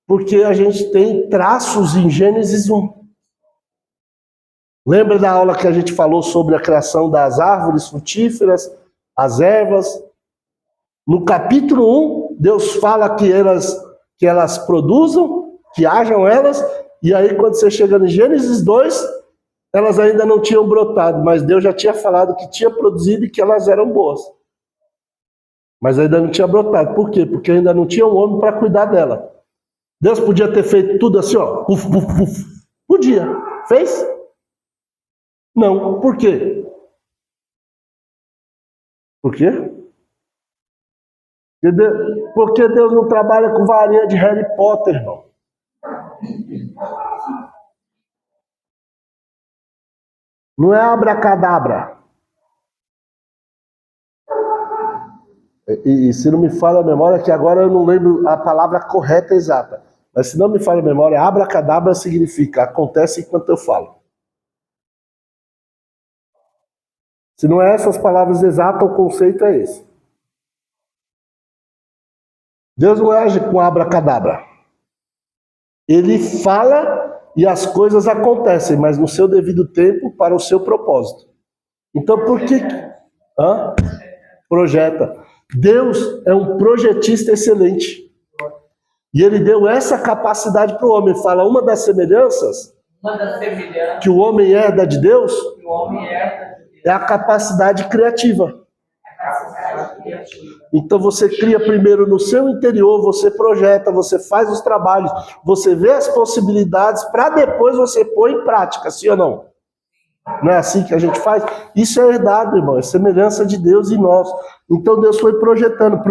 Porque a gente tem traços em Gênesis 1. Lembra da aula que a gente falou sobre a criação das árvores frutíferas, as ervas? No capítulo 1, Deus fala que elas produzam, que hajam elas, e aí quando você chega em Gênesis 2, elas ainda não tinham brotado, mas Deus já tinha falado que tinha produzido e que elas eram boas. Mas ainda não tinha brotado. Por quê? Porque ainda não tinha um homem para cuidar dela. Deus podia ter feito tudo assim, ó, puf, puf, puf. Podia. Fez? Não. Por quê? Por quê? Porque Deus não trabalha com varinha de Harry Potter, irmão. Não é abracadabra. E se não me falha a memória, que agora eu não lembro a palavra correta exata. Mas se não me falha a memória, abracadabra significa acontece enquanto eu falo. Se não é essas palavras exatas, o conceito é esse. Deus não age com abracadabra. Ele fala e as coisas acontecem, mas no seu devido tempo, para o seu propósito. Então, por que... Projeta. Deus é um projetista excelente. E ele deu essa capacidade para o homem. Fala, uma das semelhanças que o homem herda de Deus é a capacidade criativa. Então você cria primeiro no seu interior, você projeta, você faz os trabalhos, você vê as possibilidades para depois você pôr em prática, sim ou não? Não é assim que a gente faz? Isso é herdado, irmão, é semelhança de Deus em nós. Então Deus foi projetando.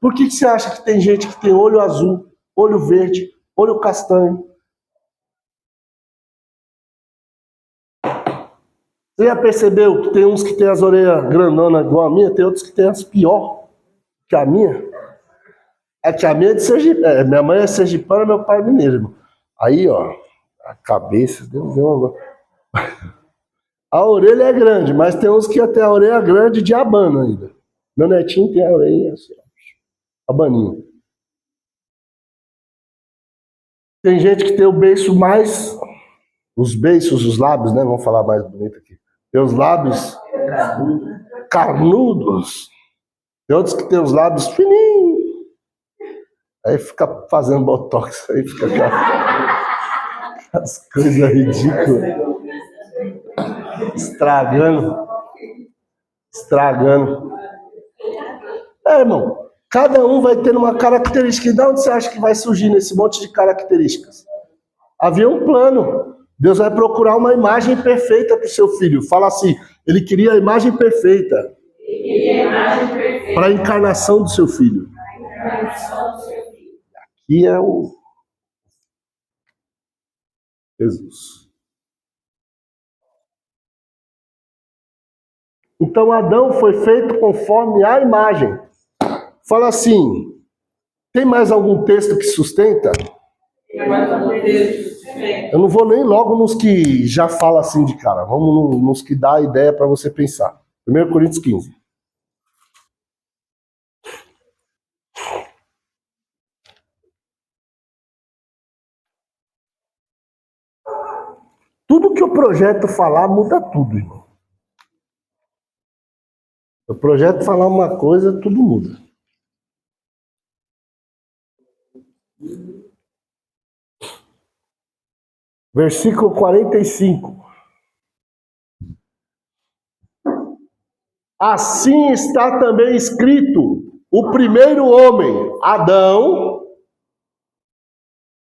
Por que você acha que tem gente que tem olho azul, olho verde, olho castanho? Você já percebeu que tem uns que tem as orelhas grandonas igual a minha, tem outros que tem as pior que a minha? É que a minha é de Sergipe. Minha mãe é sergipana, meu pai é mineiro, irmão. Aí, ó, a cabeça, Deus deu a orelha é grande, mas tem uns que até a orelha grande de abano ainda. Meu netinho tem a orelha assim, ó, abaninho. Tem gente que tem o beiço mais... Os beiços, os lábios, né? Vamos falar mais bonito aqui. Tem os lábios carnudos. Tem outros que tem os lábios fininhos. Aí fica fazendo botox, aí fica as coisas ridículas. Estragando. Irmão, cada um vai tendo uma característica. E de onde você acha que vai surgir nesse monte de características? Havia um plano. Deus vai procurar uma imagem perfeita para o seu filho. Fala assim, ele queria a imagem perfeita para a encarnação do seu filho. Aqui é o Jesus. Então Adão foi feito conforme a imagem. Fala assim, tem mais algum texto que sustenta? Eu não vou nem logo nos que já fala assim de cara. Vamos nos que dá a ideia para você pensar. 1 Coríntios 15. Tudo que o projeto falar muda tudo, irmão. O projeto falar uma coisa, tudo muda. Versículo 45. Assim está também escrito: o primeiro homem, Adão,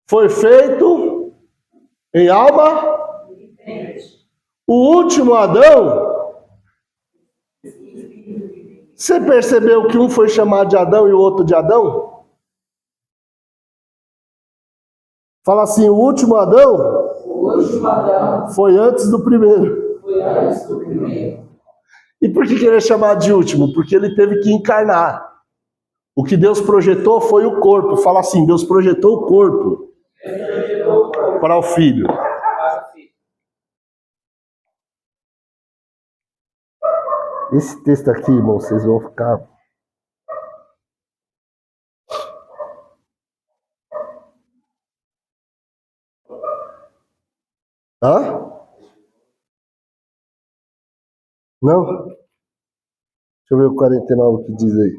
foi feito em alma. O último Adão, você percebeu que um foi chamado de Adão e o outro de Adão? Fala assim, o último Adão foi antes do primeiro. E por que ele é chamado de último? Porque ele teve que encarnar. O que Deus projetou foi o corpo. Fala assim, Deus projetou o corpo para o filho. Esse texto aqui, irmão, vocês vão ficar... Hã? Não? Deixa eu ver o 49 que diz aí.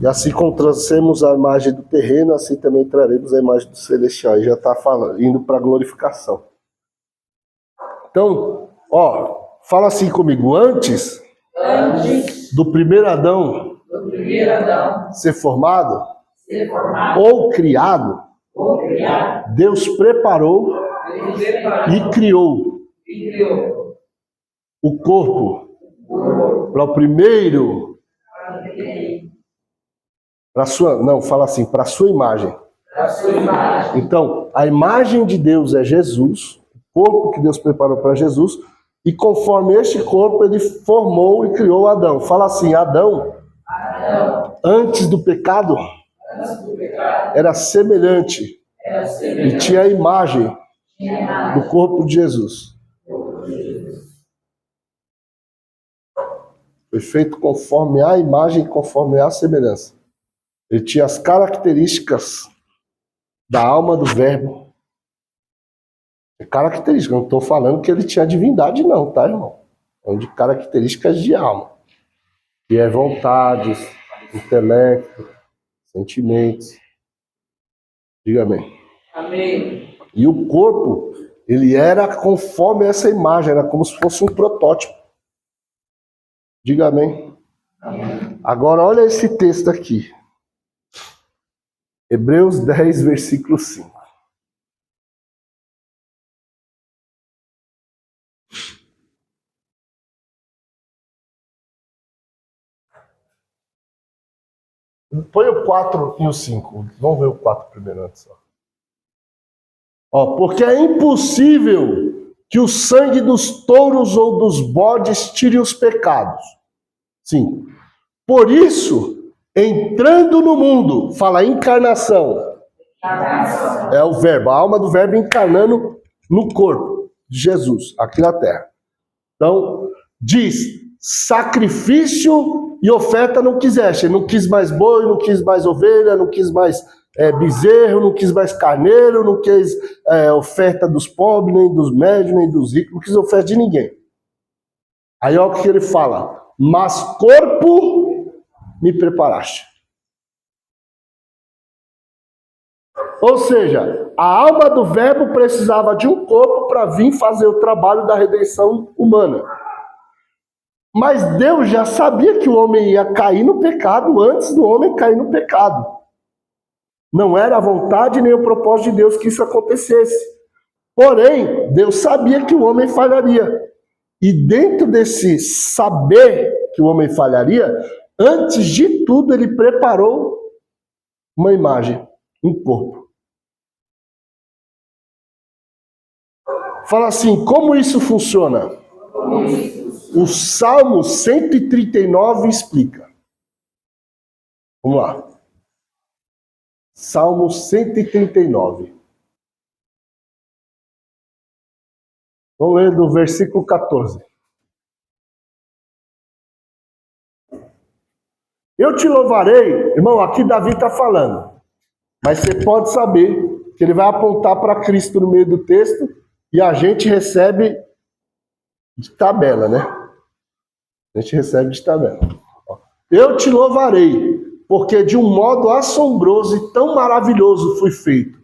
E assim como trouxemos a imagem do terreno, assim também traremos a imagem do celestial. E já está indo para a glorificação. Então, ó, fala assim comigo. Antes do primeiro Adão ser formado, ou criado, Deus preparou e criou o corpo para o primeiro, para sua, não, fala assim, para a sua imagem. Então, a imagem de Deus é Jesus, o corpo que Deus preparou para Jesus, e conforme este corpo ele formou e criou Adão. Fala assim, Adão, antes do pecado, era semelhante e tinha a imagem do corpo de Jesus. Foi feito conforme a imagem, conforme a semelhança. Ele tinha as características da alma do verbo. É característica, não estou falando que ele tinha divindade não, tá, irmão? É de características de alma. Que é vontades, intelecto, sentimentos. Diga amém. Amém. E o corpo, ele era conforme essa imagem, era como se fosse um protótipo. Diga amém. Amém. Agora olha esse texto aqui. Hebreus 10, versículo 5. Põe o 4 e o 5. Vamos ver o 4 primeiro antes. Ó, porque é impossível que o sangue dos touros ou dos bodes tire os pecados. Sim. Por isso, entrando no mundo, fala encarnação. É o verbo, a alma do verbo encarnando no corpo de Jesus, aqui na terra. Então, diz, sacrifício e oferta não quiseste. Ele não quis mais boi, não quis mais ovelha, não quis mais bezerro, não quis mais carneiro, não quis oferta dos pobres, nem dos médios, nem dos ricos, não quis oferta de ninguém. Aí olha o que ele fala, mas corpo me preparaste. Ou seja, a alma do verbo precisava de um corpo para vir fazer o trabalho da redenção humana. Mas Deus já sabia que o homem ia cair no pecado antes do homem cair no pecado. Não era a vontade nem o propósito de Deus que isso acontecesse. Porém, Deus sabia que o homem falharia. E dentro desse saber que o homem falharia, antes de tudo ele preparou uma imagem, um corpo. Fala assim, como isso funciona? O Salmo 139 explica. Vamos lá. Salmo 139. Vamos ler do versículo 14. Eu te louvarei, irmão, aqui Davi está falando, mas você pode saber que ele vai apontar para Cristo no meio do texto e a gente recebe de tabela, né? A gente recebe de tabela. Eu te louvarei, porque de um modo assombroso e tão maravilhoso fui feito.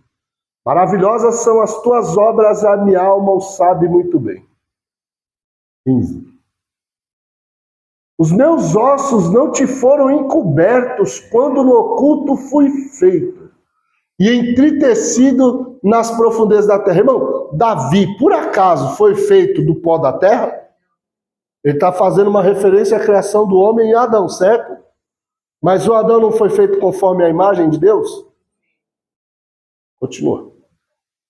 Maravilhosas são as tuas obras, a minha alma o sabe muito bem. 15. Os meus ossos não te foram encobertos quando no oculto fui feito e entritecido nas profundezas da terra. Irmão, Davi, por acaso, foi feito do pó da terra? Ele está fazendo uma referência à criação do homem em Adão, certo? Mas o Adão não foi feito conforme a imagem de Deus? Continua.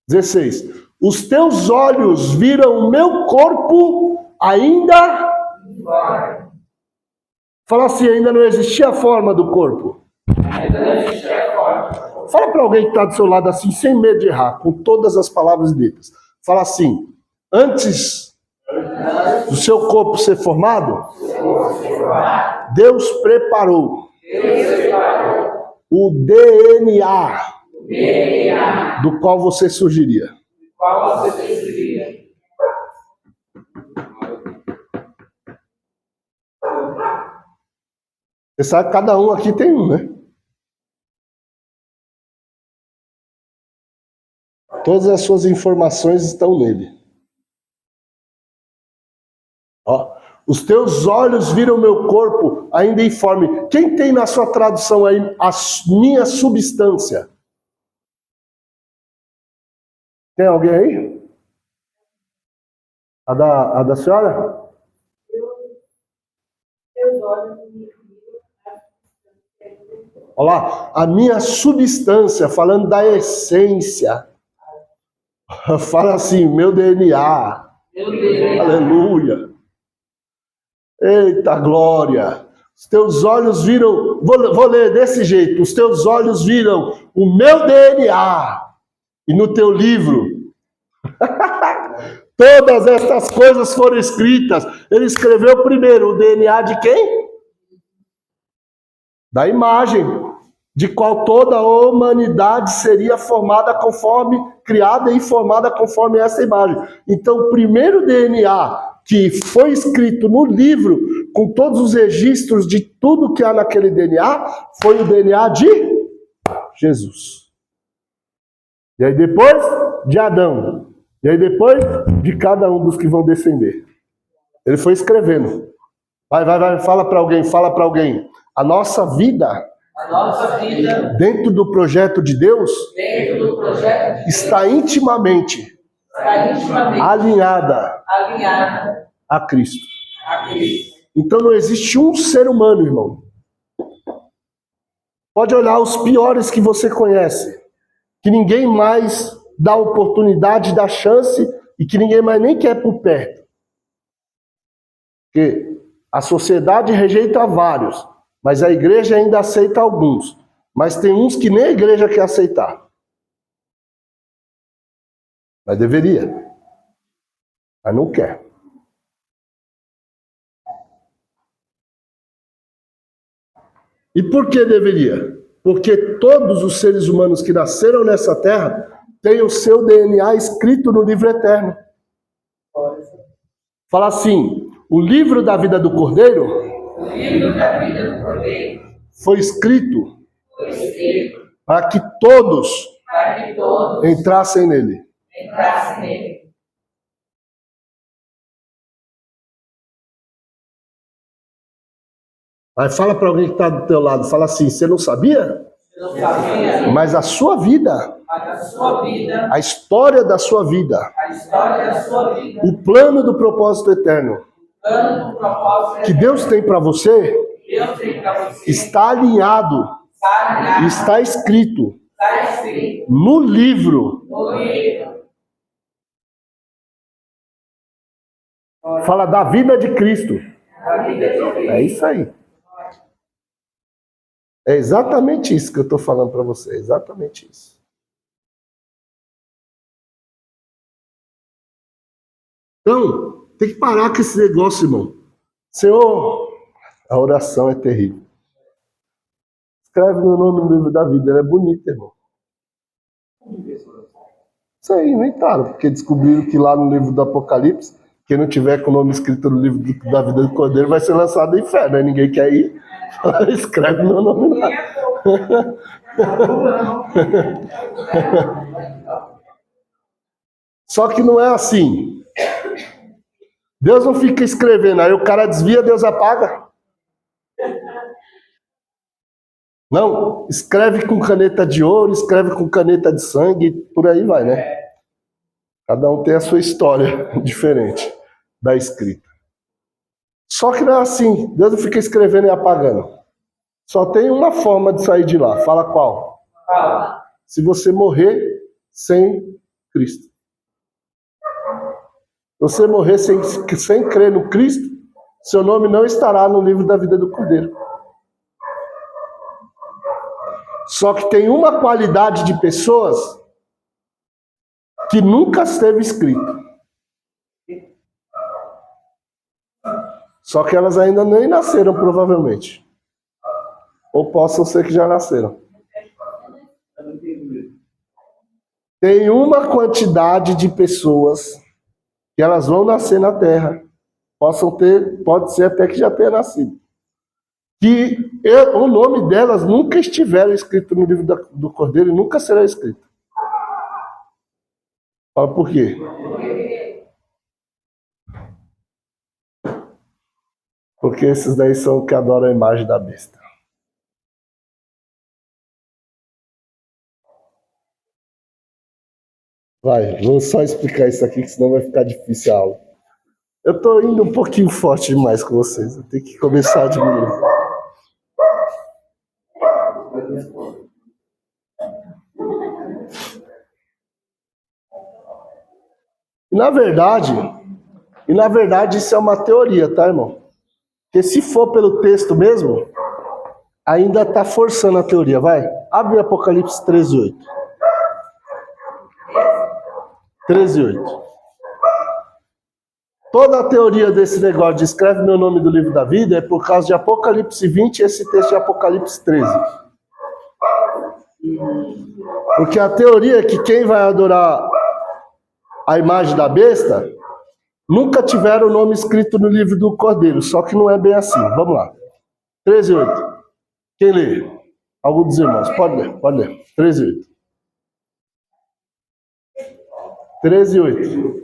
16. Os teus olhos viram o meu corpo ainda... Fala assim, ainda não existia a forma do corpo. Ainda não existia a forma. Fala para alguém que está do seu lado assim, sem medo de errar, com todas as palavras ditas. Fala assim, antes do seu corpo ser formado, Deus preparou o DNA do qual você surgiria. Qual a sabedoria? Você sabe que cada um aqui tem um, né? Todas as suas informações estão nele. Ó, os teus olhos viram meu corpo ainda informe. Quem tem na sua tradução aí a minha substância? Tem alguém aí? A da senhora? Teus olhos me viram Olha lá, a minha substância, falando da essência. Fala assim, meu DNA. Meu Deus. Aleluia. Eita glória. Os teus olhos viram, vou ler desse jeito, os teus olhos viram o meu DNA. E no teu livro, todas estas coisas foram escritas. Ele escreveu primeiro o DNA de quem? Da imagem, de qual toda a humanidade seria formada conforme, criada e formada conforme essa imagem. Então, o primeiro DNA que foi escrito no livro, com todos os registros de tudo que há naquele DNA, foi o DNA de Jesus. E aí depois, de Adão. E aí depois, de cada um dos que vão descender. Ele foi escrevendo. Vai, fala para alguém. A nossa vida, dentro do projeto de Deus, está intimamente alinhada a Cristo. Então não existe um ser humano, irmão. Pode olhar os piores que você conhece, que ninguém mais dá oportunidade, dá chance e que ninguém mais nem quer por perto. Porque a sociedade rejeita vários, mas a igreja ainda aceita alguns. Mas tem uns que nem a igreja quer aceitar. Mas deveria. Mas não quer. E por que deveria? Porque todos os seres humanos que nasceram nessa terra têm o seu DNA escrito no livro eterno. Fala assim, o livro da vida do Cordeiro foi escrito para que todos entrassem nele. Aí fala para alguém que está do teu lado, fala assim, você não sabia? Mas a sua vida, a história da sua vida, o plano do propósito eterno que Deus tem para você, está alinhado, está escrito no livro. Fala da vida de Cristo. É isso aí. É exatamente isso que eu estou falando para você. É exatamente isso. Então, tem que parar com esse negócio, irmão. Senhor, a oração é terrível. Escreve meu nome no livro da vida. Ela é bonita, irmão. Isso aí, inventaram. Porque descobriram que lá no livro do Apocalipse, quem não tiver com o nome escrito no livro da vida do Cordeiro vai ser lançado no inferno. Aí ninguém quer ir. Escreve meu nome lá. Só que não é assim. Deus não fica escrevendo, aí o cara desvia, Deus apaga. Não, escreve com caneta de ouro, escreve com caneta de sangue, por aí vai, né? Cada um tem a sua história diferente da escrita. Só que não é assim, Deus não fica escrevendo e apagando. Só tem uma forma de sair de lá, fala qual? Se você morrer sem Cristo. Você morrer sem crer no Cristo, seu nome não estará no livro da vida do Cordeiro. Só que tem uma qualidade de pessoas que nunca esteve escrito. Só que elas ainda nem nasceram, provavelmente. Ou possam ser que já nasceram. tem uma quantidade de pessoas que elas vão nascer na Terra, pode ser até que já tenha nascido, que o nome delas nunca estiver escrito no livro do Cordeiro e nunca será escrito. Fala por quê? Porque esses daí são os que adoram a imagem da besta. Vai, vou só explicar isso aqui, que senão vai ficar difícil a aula. Eu estou indo um pouquinho forte demais com vocês. Eu tenho que começar a diminuir. E na verdade isso é uma teoria, tá, irmão? Porque se for pelo texto mesmo, ainda está forçando a teoria. Vai, abre Apocalipse 13:8. 13:8. Toda a teoria desse negócio de escreve meu nome do livro da vida é por causa de Apocalipse 20 e esse texto de Apocalipse 13. Porque a teoria é que quem vai adorar a imagem da besta nunca tiveram o nome escrito no livro do Cordeiro, só que não é bem assim. Vamos lá. 13:8. Quem lê? Algum dos irmãos? Pode ler, pode ler. 13:8. 13:8.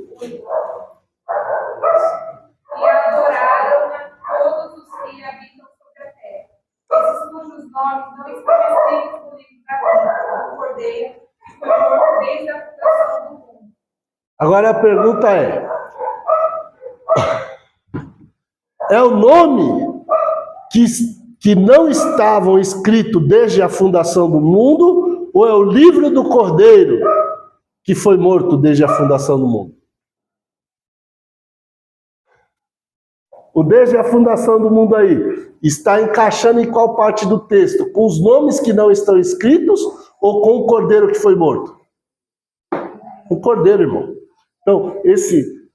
E adoraram a todos os que habitam sobre a terra, esses cujos nomes não estão escritos no livro da vida do Cordeiro, que foi morto desde a fundação do mundo. Agora a pergunta é o nome que não estavam escritos desde a fundação do mundo, ou é o livro do Cordeiro que foi morto desde a fundação do mundo? O desde a fundação do mundo aí está encaixando em qual parte do texto? Com os nomes que não estão escritos ou com o Cordeiro que foi morto? O Cordeiro, irmão. Então, esse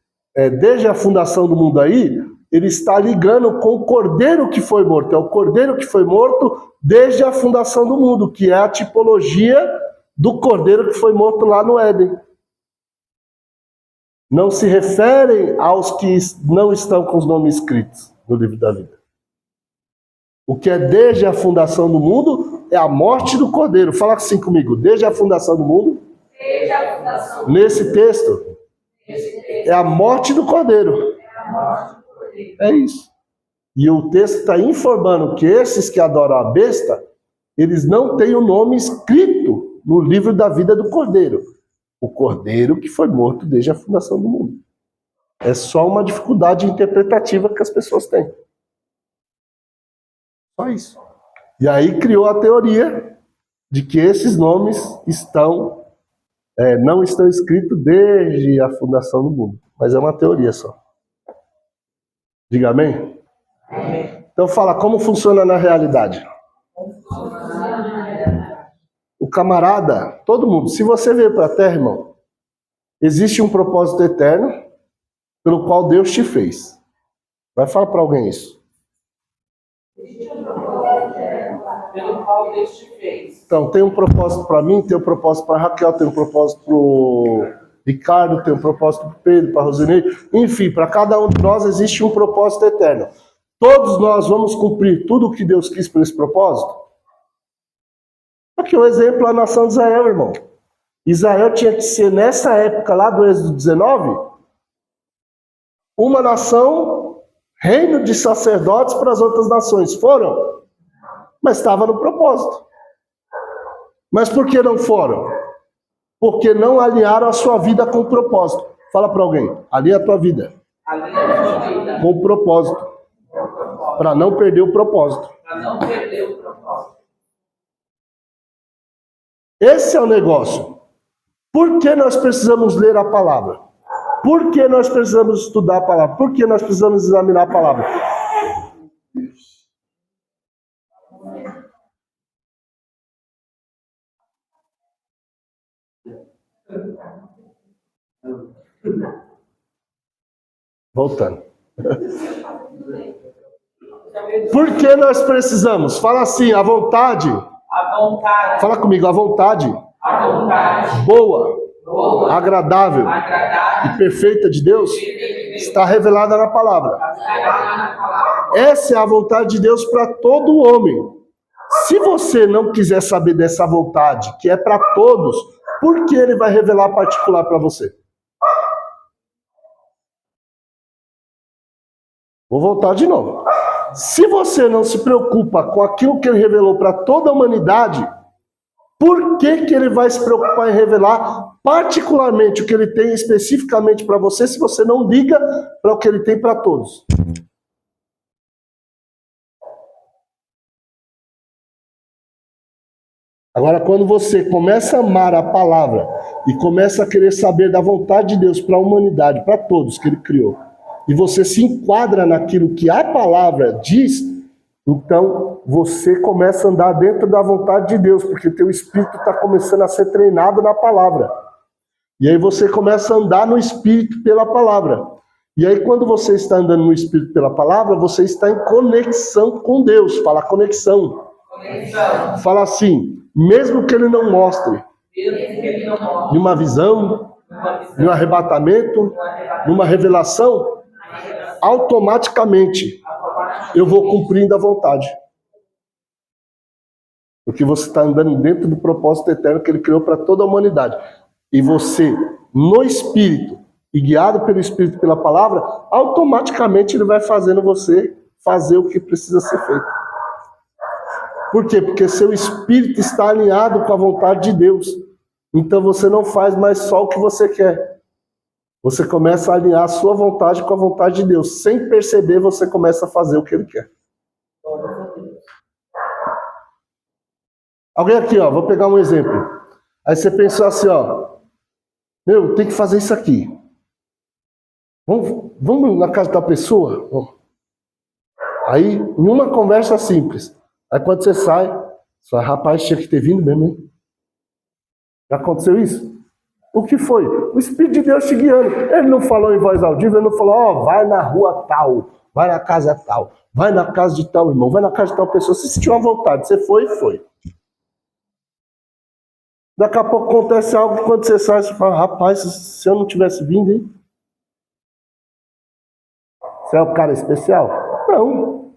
desde a fundação do mundo aí, ele está ligando com o Cordeiro que foi morto. É o Cordeiro que foi morto desde a fundação do mundo, que é a tipologia do Cordeiro que foi morto lá no Éden. Não se referem aos que não estão com os nomes escritos no livro da vida. O que é desde a fundação do mundo é a morte do Cordeiro. Fala assim comigo. Desde a fundação do mundo. Desde a fundação do Nesse texto. É a morte do Cordeiro. É isso. E o texto está informando que esses que adoram a besta, eles não têm o nome escrito no livro da vida do Cordeiro. O Cordeiro que foi morto desde a fundação do mundo. É só uma dificuldade interpretativa que as pessoas têm. Só isso. E aí criou a teoria de que esses nomes não estão escritos desde a fundação do mundo. Mas é uma teoria só. Diga amém? Amém. Então fala, como funciona na realidade? O camarada, todo mundo, se você veio para a Terra, irmão, existe um propósito eterno pelo qual Deus te fez. Vai falar para alguém isso. pelo qual Deus te fez. Então, tem um propósito para mim, tem um propósito para Raquel, tem um propósito para o Ricardo, tem um propósito para o Pedro, para a Rosinei. Enfim, para cada um de nós existe um propósito eterno. Todos nós vamos cumprir tudo o que Deus quis por esse propósito? Aqui o exemplo é a nação de Israel, irmão. Israel tinha que ser, nessa época lá do Êxodo 19, uma nação, reino de sacerdotes para as outras nações. Foram? Mas estava no propósito. Mas por que não foram? Porque não alinharam a sua vida com o propósito. Fala para alguém, alinha a tua vida. Alinha a sua vida com o propósito. Para não perder o propósito. para não perder o propósito. Esse é o negócio. Por que nós precisamos ler a palavra? Por que nós precisamos estudar a palavra? Por que nós precisamos examinar a palavra? Voltando. Por que nós precisamos? Fala assim, a vontade. A vontade. Fala comigo, a vontade. A vontade. Boa. agradável e perfeita de Deus está revelada na palavra. Essa é a vontade de Deus para todo homem. Se você não quiser saber dessa vontade, que é para todos, por que ele vai revelar particular para você? Vou voltar de novo. Se você não se preocupa com aquilo que ele revelou para toda a humanidade, por que ele vai se preocupar em revelar particularmente o que ele tem especificamente para você, se você não liga para o que ele tem para todos? Agora, quando você começa a amar a palavra e começa a querer saber da vontade de Deus para a humanidade, para todos que ele criou, e você se enquadra naquilo que a palavra diz, então você começa a andar dentro da vontade de Deus, porque teu espírito está começando a ser treinado na palavra. E aí você começa a andar no espírito pela palavra. E aí quando você está andando no espírito pela palavra, você está em conexão com Deus. Fala conexão. Fala assim, mesmo que ele não mostre, numa visão, num arrebatamento, numa revelação, automaticamente eu vou cumprindo a vontade. Porque você está andando dentro do propósito eterno que ele criou para toda a humanidade. E você, no Espírito, e guiado pelo Espírito, pela palavra, automaticamente ele vai fazendo você fazer o que precisa ser feito. Por quê? Porque seu Espírito está alinhado com a vontade de Deus. Então você não faz mais só o que você quer. Você começa a alinhar a sua vontade com a vontade de Deus. Sem perceber, você começa a fazer o que ele quer. Alguém aqui, ó, vou pegar um exemplo. Aí você pensou assim, ó, meu, tem que fazer isso aqui. Vamos na casa da pessoa? Aí, em uma conversa simples. Aí quando você sai, você fala, rapaz, tinha que ter vindo mesmo, hein? Já aconteceu isso? O que foi? O Espírito de Deus te guiando. Ele não falou em voz audível, ele não falou, ó, vai na rua tal, vai na casa tal, vai na casa de tal irmão, vai na casa de tal pessoa. Se sentiu uma vontade, você foi. Daqui a pouco acontece algo que quando você sai, você fala, rapaz, se eu não tivesse vindo, hein? Você é o cara especial? Não.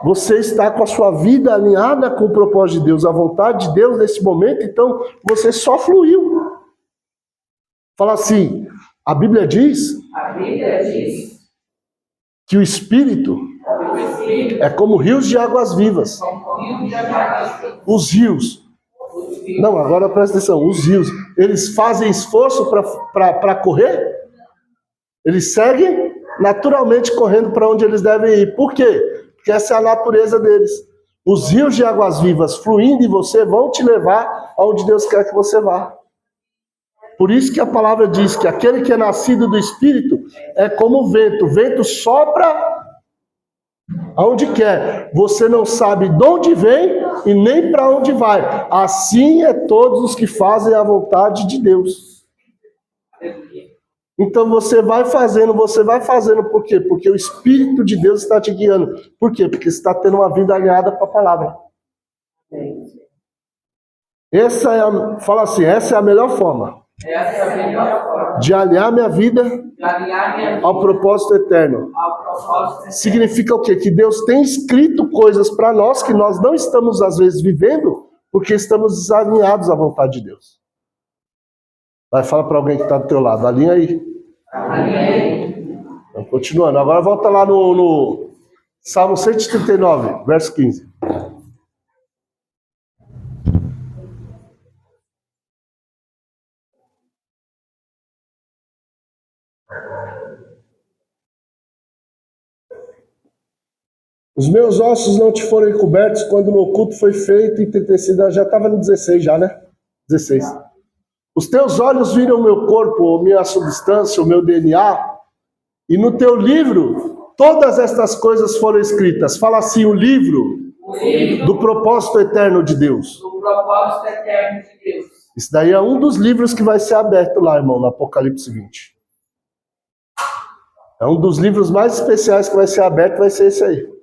Você está com a sua vida alinhada com o propósito de Deus, a vontade de Deus nesse momento, então você só fluiu. Fala assim, a Bíblia diz que o Espírito é como rios de águas vivas. Os rios. Não, agora presta atenção, os rios, eles fazem esforço para correr? Eles seguem naturalmente correndo para onde eles devem ir. Por quê? Porque essa é a natureza deles. Os rios de águas vivas fluindo em você vão te levar aonde Deus quer que você vá. Por isso que a palavra diz que aquele que é nascido do Espírito é como o vento. O vento sopra aonde quer. Você não sabe de onde vem e nem para onde vai. Assim é todos os que fazem a vontade de Deus. Então você vai fazendo, por quê? Porque o Espírito de Deus está te guiando. Por quê? Porque você está tendo uma vida alinhada com a palavra. Fala assim, essa é a melhor forma de alinhar minha vida ao propósito eterno. Significa o quê? Que Deus tem escrito coisas para nós que nós não estamos às vezes vivendo porque estamos desalinhados à vontade de Deus. Vai, fala para alguém que está do teu lado, alinha aí. Então, continuando, agora volta lá no Salmo 139, verso 15. Os meus ossos não te foram encobertos quando no oculto foi feito e tecido. Já estava no 16 já, né? 16. Os teus olhos viram o meu corpo, a minha substância, o meu DNA, e no teu livro todas estas coisas foram escritas. Fala assim, o livro do propósito eterno de Deus. Do propósito eterno de Deus. Isso daí é um dos livros que vai ser aberto lá, irmão, no Apocalipse 20. É um dos livros mais especiais que vai ser aberto, vai ser esse aí.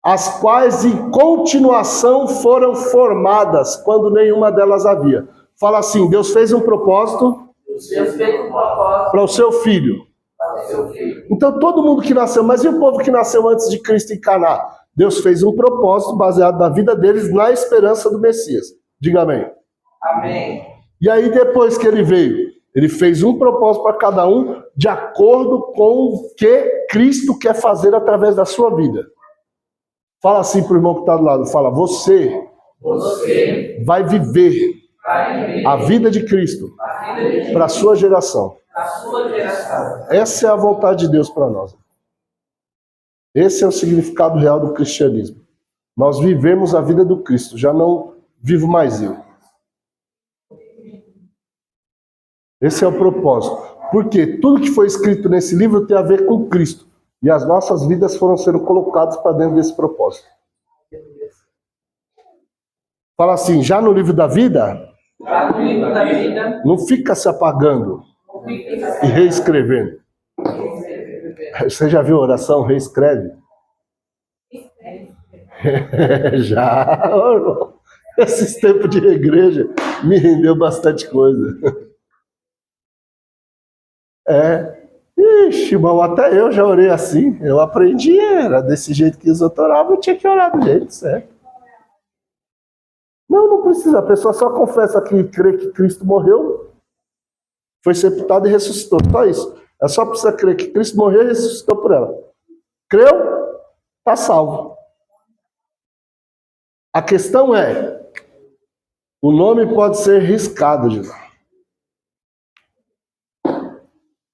As quais em continuação foram formadas, quando nenhuma delas havia. Fala assim, Deus fez um propósito para o seu filho. Então todo mundo que nasceu, mas e o povo que nasceu antes de Cristo encarnar? Deus fez um propósito baseado na vida deles, na esperança do Messias. Diga amém. Amém. E aí depois que ele veio, ele fez um propósito para cada um de acordo com o que Cristo quer fazer através da sua vida. Fala assim para o irmão que está do lado, fala, você vai viver a vida de Cristo para a sua geração. Essa é a vontade de Deus para nós. Esse é o significado real do cristianismo. Nós vivemos a vida do Cristo, já não vivo mais eu. Esse é o propósito. Porque tudo que foi escrito nesse livro tem a ver com Cristo. E as nossas vidas foram sendo colocadas para dentro desse propósito. Fala assim, já no livro da vida, não fica se apagando e reescrevendo. Você já viu a oração reescreve? Já. Esses tempos de igreja me rendeu bastante coisa. Ixi, irmão, até eu já orei assim. Eu aprendi, era desse jeito que os outros oravam, eu tinha que orar do jeito certo. Não precisa. A pessoa só confessa que crê que Cristo morreu, foi sepultado e ressuscitou. Só isso. Ela só precisa crer que Cristo morreu e ressuscitou por ela. Creu? Está salvo. A questão é, o nome pode ser riscado de lá.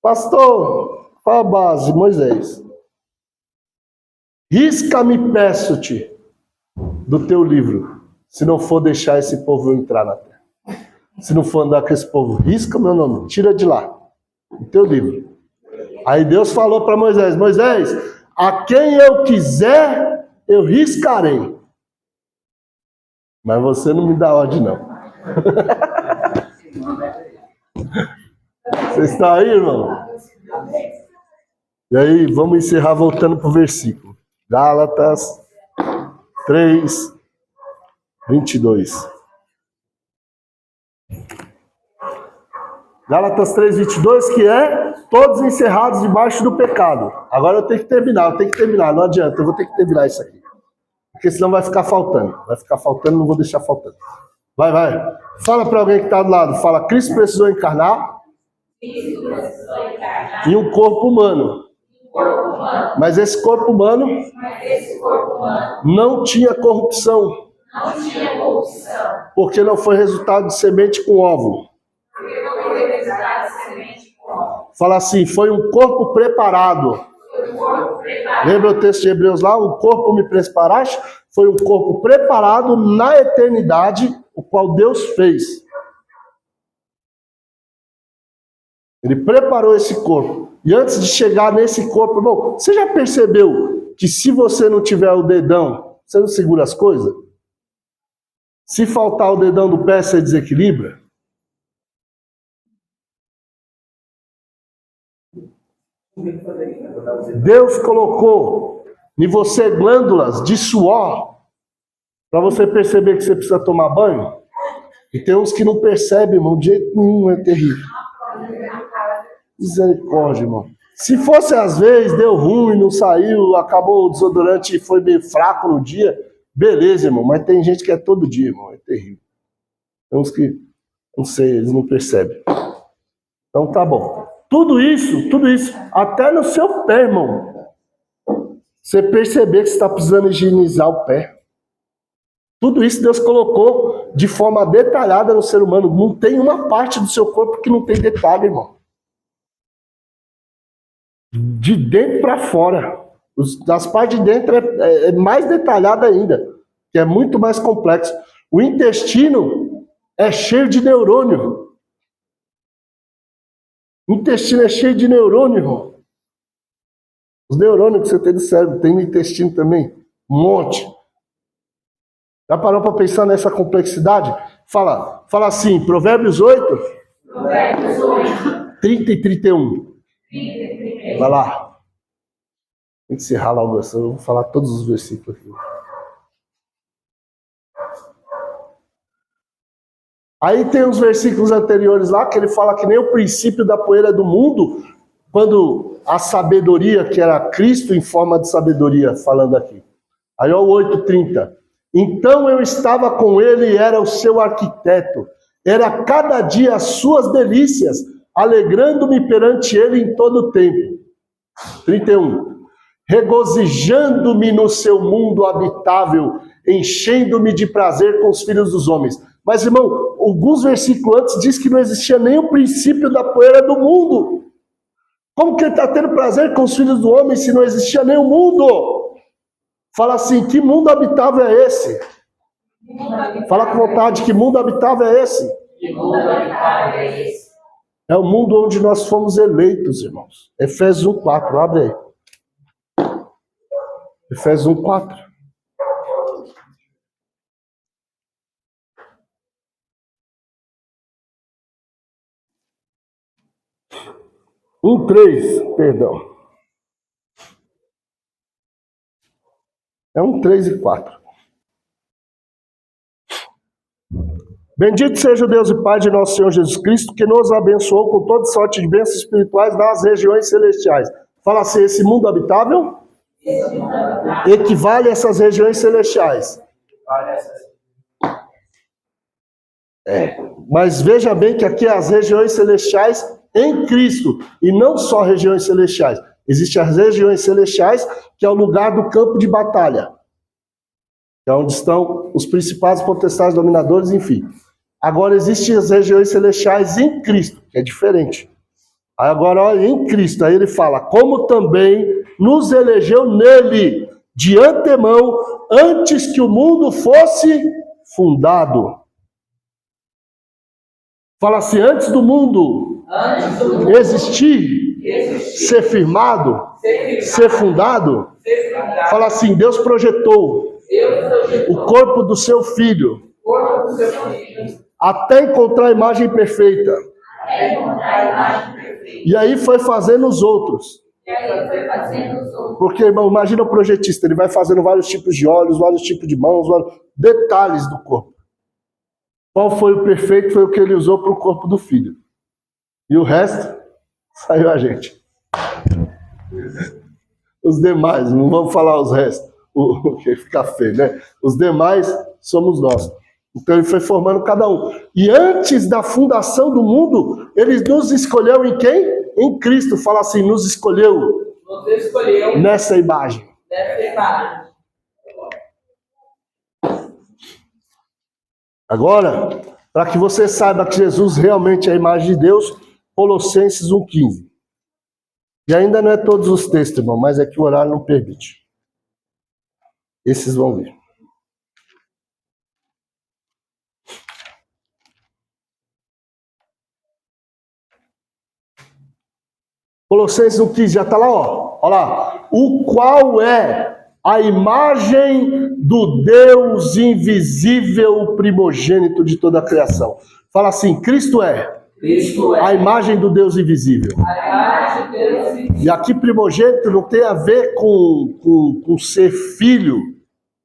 Pastor, qual a base? Moisés. Risca-me, peço-te, do teu livro, se não for deixar esse povo entrar na terra. Se não for andar com esse povo, risca meu nome, tira de lá, do teu livro. Aí Deus falou para Moisés, Moisés, a quem eu quiser, eu riscarei. Mas você não me dá ordem, não. Vocês estão aí, irmão? E aí, vamos encerrar voltando para o versículo. Gálatas 3, 22. Gálatas 3, 22, que é todos encerrados debaixo do pecado. Agora eu tenho que terminar, não adianta, eu vou ter que terminar isso aqui. Porque senão vai ficar faltando. Vai ficar faltando, não vou deixar faltando. Vai. Fala para alguém que está do lado, fala, Cristo precisou encarnar em um corpo humano. Mas esse corpo humano não tinha corrupção. Porque não foi resultado de semente com óvulo. Fala assim, foi um corpo preparado. Lembra o texto de Hebreus lá? Um corpo me preparaste? Foi um corpo preparado na eternidade, o qual Deus fez. Ele preparou esse corpo. E antes de chegar nesse corpo, irmão, você já percebeu que se você não tiver o dedão, você não segura as coisas? Se faltar o dedão do pé, você desequilibra? Deus colocou em você glândulas de suor para você perceber que você precisa tomar banho. E tem uns que não percebem, irmão, de jeito nenhum, é terrível. Misericórdia, irmão. Se fosse às vezes, deu ruim, não saiu, acabou o desodorante e foi meio fraco no dia, beleza, irmão, mas tem gente que é todo dia, irmão, é terrível. Tem uns que, não sei, eles não percebem. Então tá bom. Tudo isso, até no seu pé, irmão. Você perceber que você está precisando higienizar o pé. Tudo isso Deus colocou de forma detalhada no ser humano. Não tem uma parte do seu corpo que não tem detalhe, irmão. De dentro para fora. Das partes de dentro é mais detalhado ainda. Que é muito mais complexo. O intestino é cheio de neurônio. O intestino é cheio de neurônio, irmão. Os neurônios que você tem do cérebro, tem no intestino também. Um monte. Já parou para pensar nessa complexidade? Fala assim, Provérbios 8, 30 e 31. Vai lá. Tem que encerrar logo essa. Eu vou falar todos os versículos aqui. Aí tem os versículos anteriores lá, que ele fala que nem o princípio da poeira do mundo, quando a sabedoria, que era Cristo em forma de sabedoria, falando aqui. Aí ó, o 8:30. Então eu estava com ele e era o seu arquiteto. Era cada dia as suas delícias, alegrando-me perante ele em todo o tempo. 31. Regozijando-me no seu mundo habitável, enchendo-me de prazer com os filhos dos homens. Mas, irmão, alguns versículos antes diz que não existia nem o princípio da poeira do mundo. Como que ele está tendo prazer com os filhos do homem se não existia nem o mundo? Fala assim, que mundo habitável é esse? Fala com vontade, que mundo habitável é esse? Que mundo habitável é esse? É o mundo onde nós fomos eleitos, irmãos. Efésios 1:4, abre aí. Efésios 1:4. Perdão. É 1:3 e 4. Bendito seja o Deus e Pai de nosso Senhor Jesus Cristo, que nos abençoou com toda sorte de bênçãos espirituais nas regiões celestiais. Fala assim, esse mundo habitável equivale a essas regiões celestiais. Mas veja bem que aqui as regiões celestiais em Cristo, e não só regiões celestiais. Existem as regiões celestiais, que é o lugar do campo de batalha, que é onde estão os principais potestades dominadores, enfim. Agora existem as regiões celestiais em Cristo, que é diferente. Aí agora, olha, em Cristo, aí ele fala, como também nos elegeu nele, de antemão, antes que o mundo fosse fundado. Fala assim, antes do mundo existir, ser firmado, ser fundado. Fala assim, Deus projetou o corpo do seu filho até encontrar a imagem perfeita. E aí foi fazendo os outros. Porque, irmão, imagina o projetista, ele vai fazendo vários tipos de olhos, vários tipos de mãos, vários detalhes do corpo. Qual foi o perfeito? Foi o que ele usou para o corpo do filho. E o resto, saiu a gente. Os demais, não vamos falar os restos, que fica feio, né? Os demais somos nós. Então ele foi formando cada um. E antes da fundação do mundo, ele nos escolheu em quem? Em Cristo. Fala assim, nos escolheu nessa imagem. Agora, para que você saiba que Jesus realmente é a imagem de Deus, Colossenses 1:15. E ainda não é todos os textos, irmão, mas é que o horário não permite. Esses vão ver. Colossenses 1:15, já está lá, ó. Olha lá. O qual é a imagem do Deus invisível, o primogênito de toda a criação. Fala assim, Cristo é a imagem do Deus invisível. E aqui primogênito não tem a ver com ser filho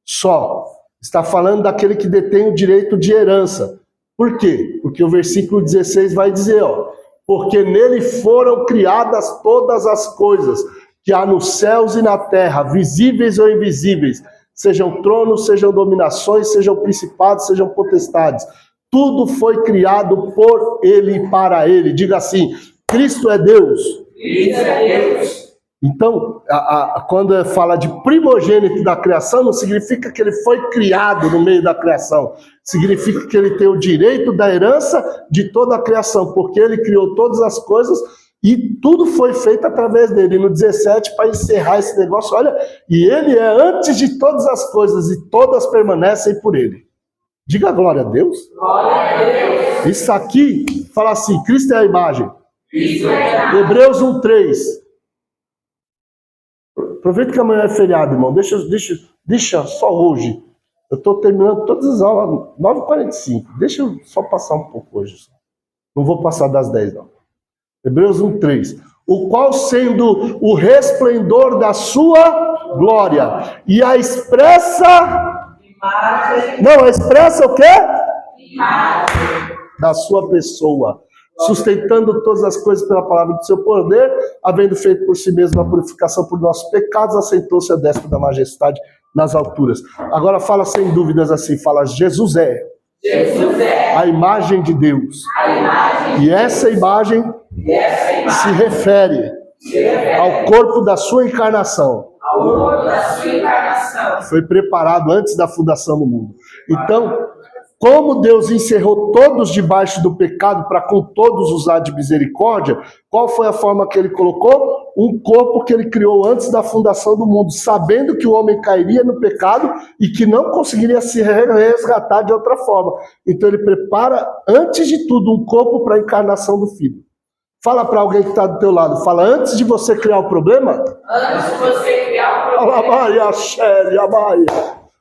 só. Está falando daquele que detém o direito de herança. Por quê? Porque o versículo 16 vai dizer, ó, porque nele foram criadas todas as coisas que há nos céus e na terra, visíveis ou invisíveis, sejam tronos, sejam dominações, sejam principados, sejam potestades. Tudo foi criado por ele e para ele. Diga assim, Cristo é Deus. Cristo é Deus. Então, quando fala de primogênito da criação, não significa que ele foi criado no meio da criação. Significa que ele tem o direito da herança de toda a criação, porque ele criou todas as coisas e tudo foi feito através dele. No 17, para encerrar esse negócio, olha, e ele é antes de todas as coisas e todas permanecem por ele. Diga glória a Deus. Glória a Deus. Isso aqui fala assim, Cristo é a imagem. Cristo é a imagem. Hebreus 1:3. Aproveita que amanhã é feriado, irmão. Deixa só hoje. Eu estou terminando todas as aulas, 9h45. Deixa eu só passar um pouco hoje. Não vou passar das 10, não. Hebreus 1:3. O qual sendo o resplendor da sua glória e a expressa... Imagem. Não, a expressa o quê? Imagem. da sua pessoa, sustentando todas as coisas pela palavra do seu poder, havendo feito por si mesmo a purificação por nossos pecados, assentou-se à destra da majestade nas alturas. Agora fala sem dúvidas assim, fala, Jesus é a imagem de Deus. E essa imagem se refere ao corpo da sua encarnação. Foi preparado antes da fundação do mundo. Então, como Deus encerrou todos debaixo do pecado para com todos usar de misericórdia, qual foi a forma que ele colocou? Um corpo que ele criou antes da fundação do mundo, sabendo que o homem cairia no pecado e que não conseguiria se resgatar de outra forma. Então ele prepara, antes de tudo, um corpo para a encarnação do Filho. Fala para alguém que está do teu lado, fala, antes de você criar o problema... Antes de você criar o problema...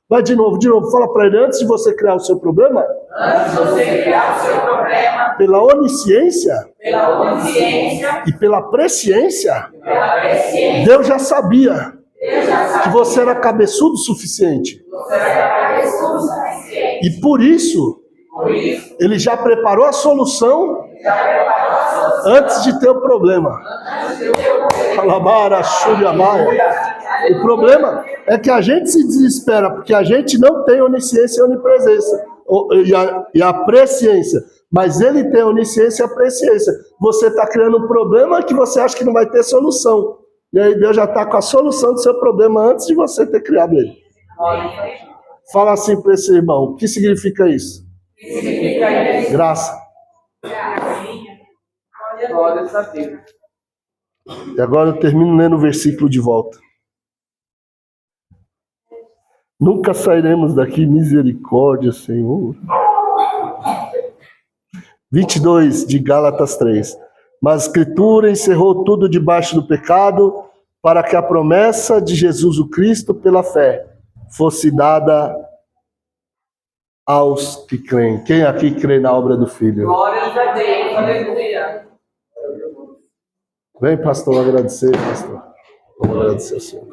Vai de novo, fala para ele, antes de você criar o seu problema... Antes de você criar o seu problema... Pela onisciência... E pela presciência... Deus já sabia... Que você era cabeçudo o suficiente. E por isso... Ele já preparou a solução... Antes de ter o problema. O problema é que a gente se desespera porque a gente não tem onisciência e onipresença e a presciência, mas ele tem a onisciência e a presciência. Você está criando um problema que você acha que não vai ter solução, e aí Deus já está com a solução do seu problema antes de você ter criado ele. Fala assim para esse irmão, o que significa isso? Graça. Glória a Deus. E agora eu termino lendo o versículo de volta. Nunca sairemos daqui, misericórdia, Senhor. 22 de Gálatas 3. Mas a Escritura encerrou tudo debaixo do pecado, para que a promessa de Jesus o Cristo pela fé fosse dada aos que creem. Quem aqui crê na obra do Filho? Glória a Deus, aleluia. Vem, pastor, agradecer, pastor. Vamos agradecer ao Senhor.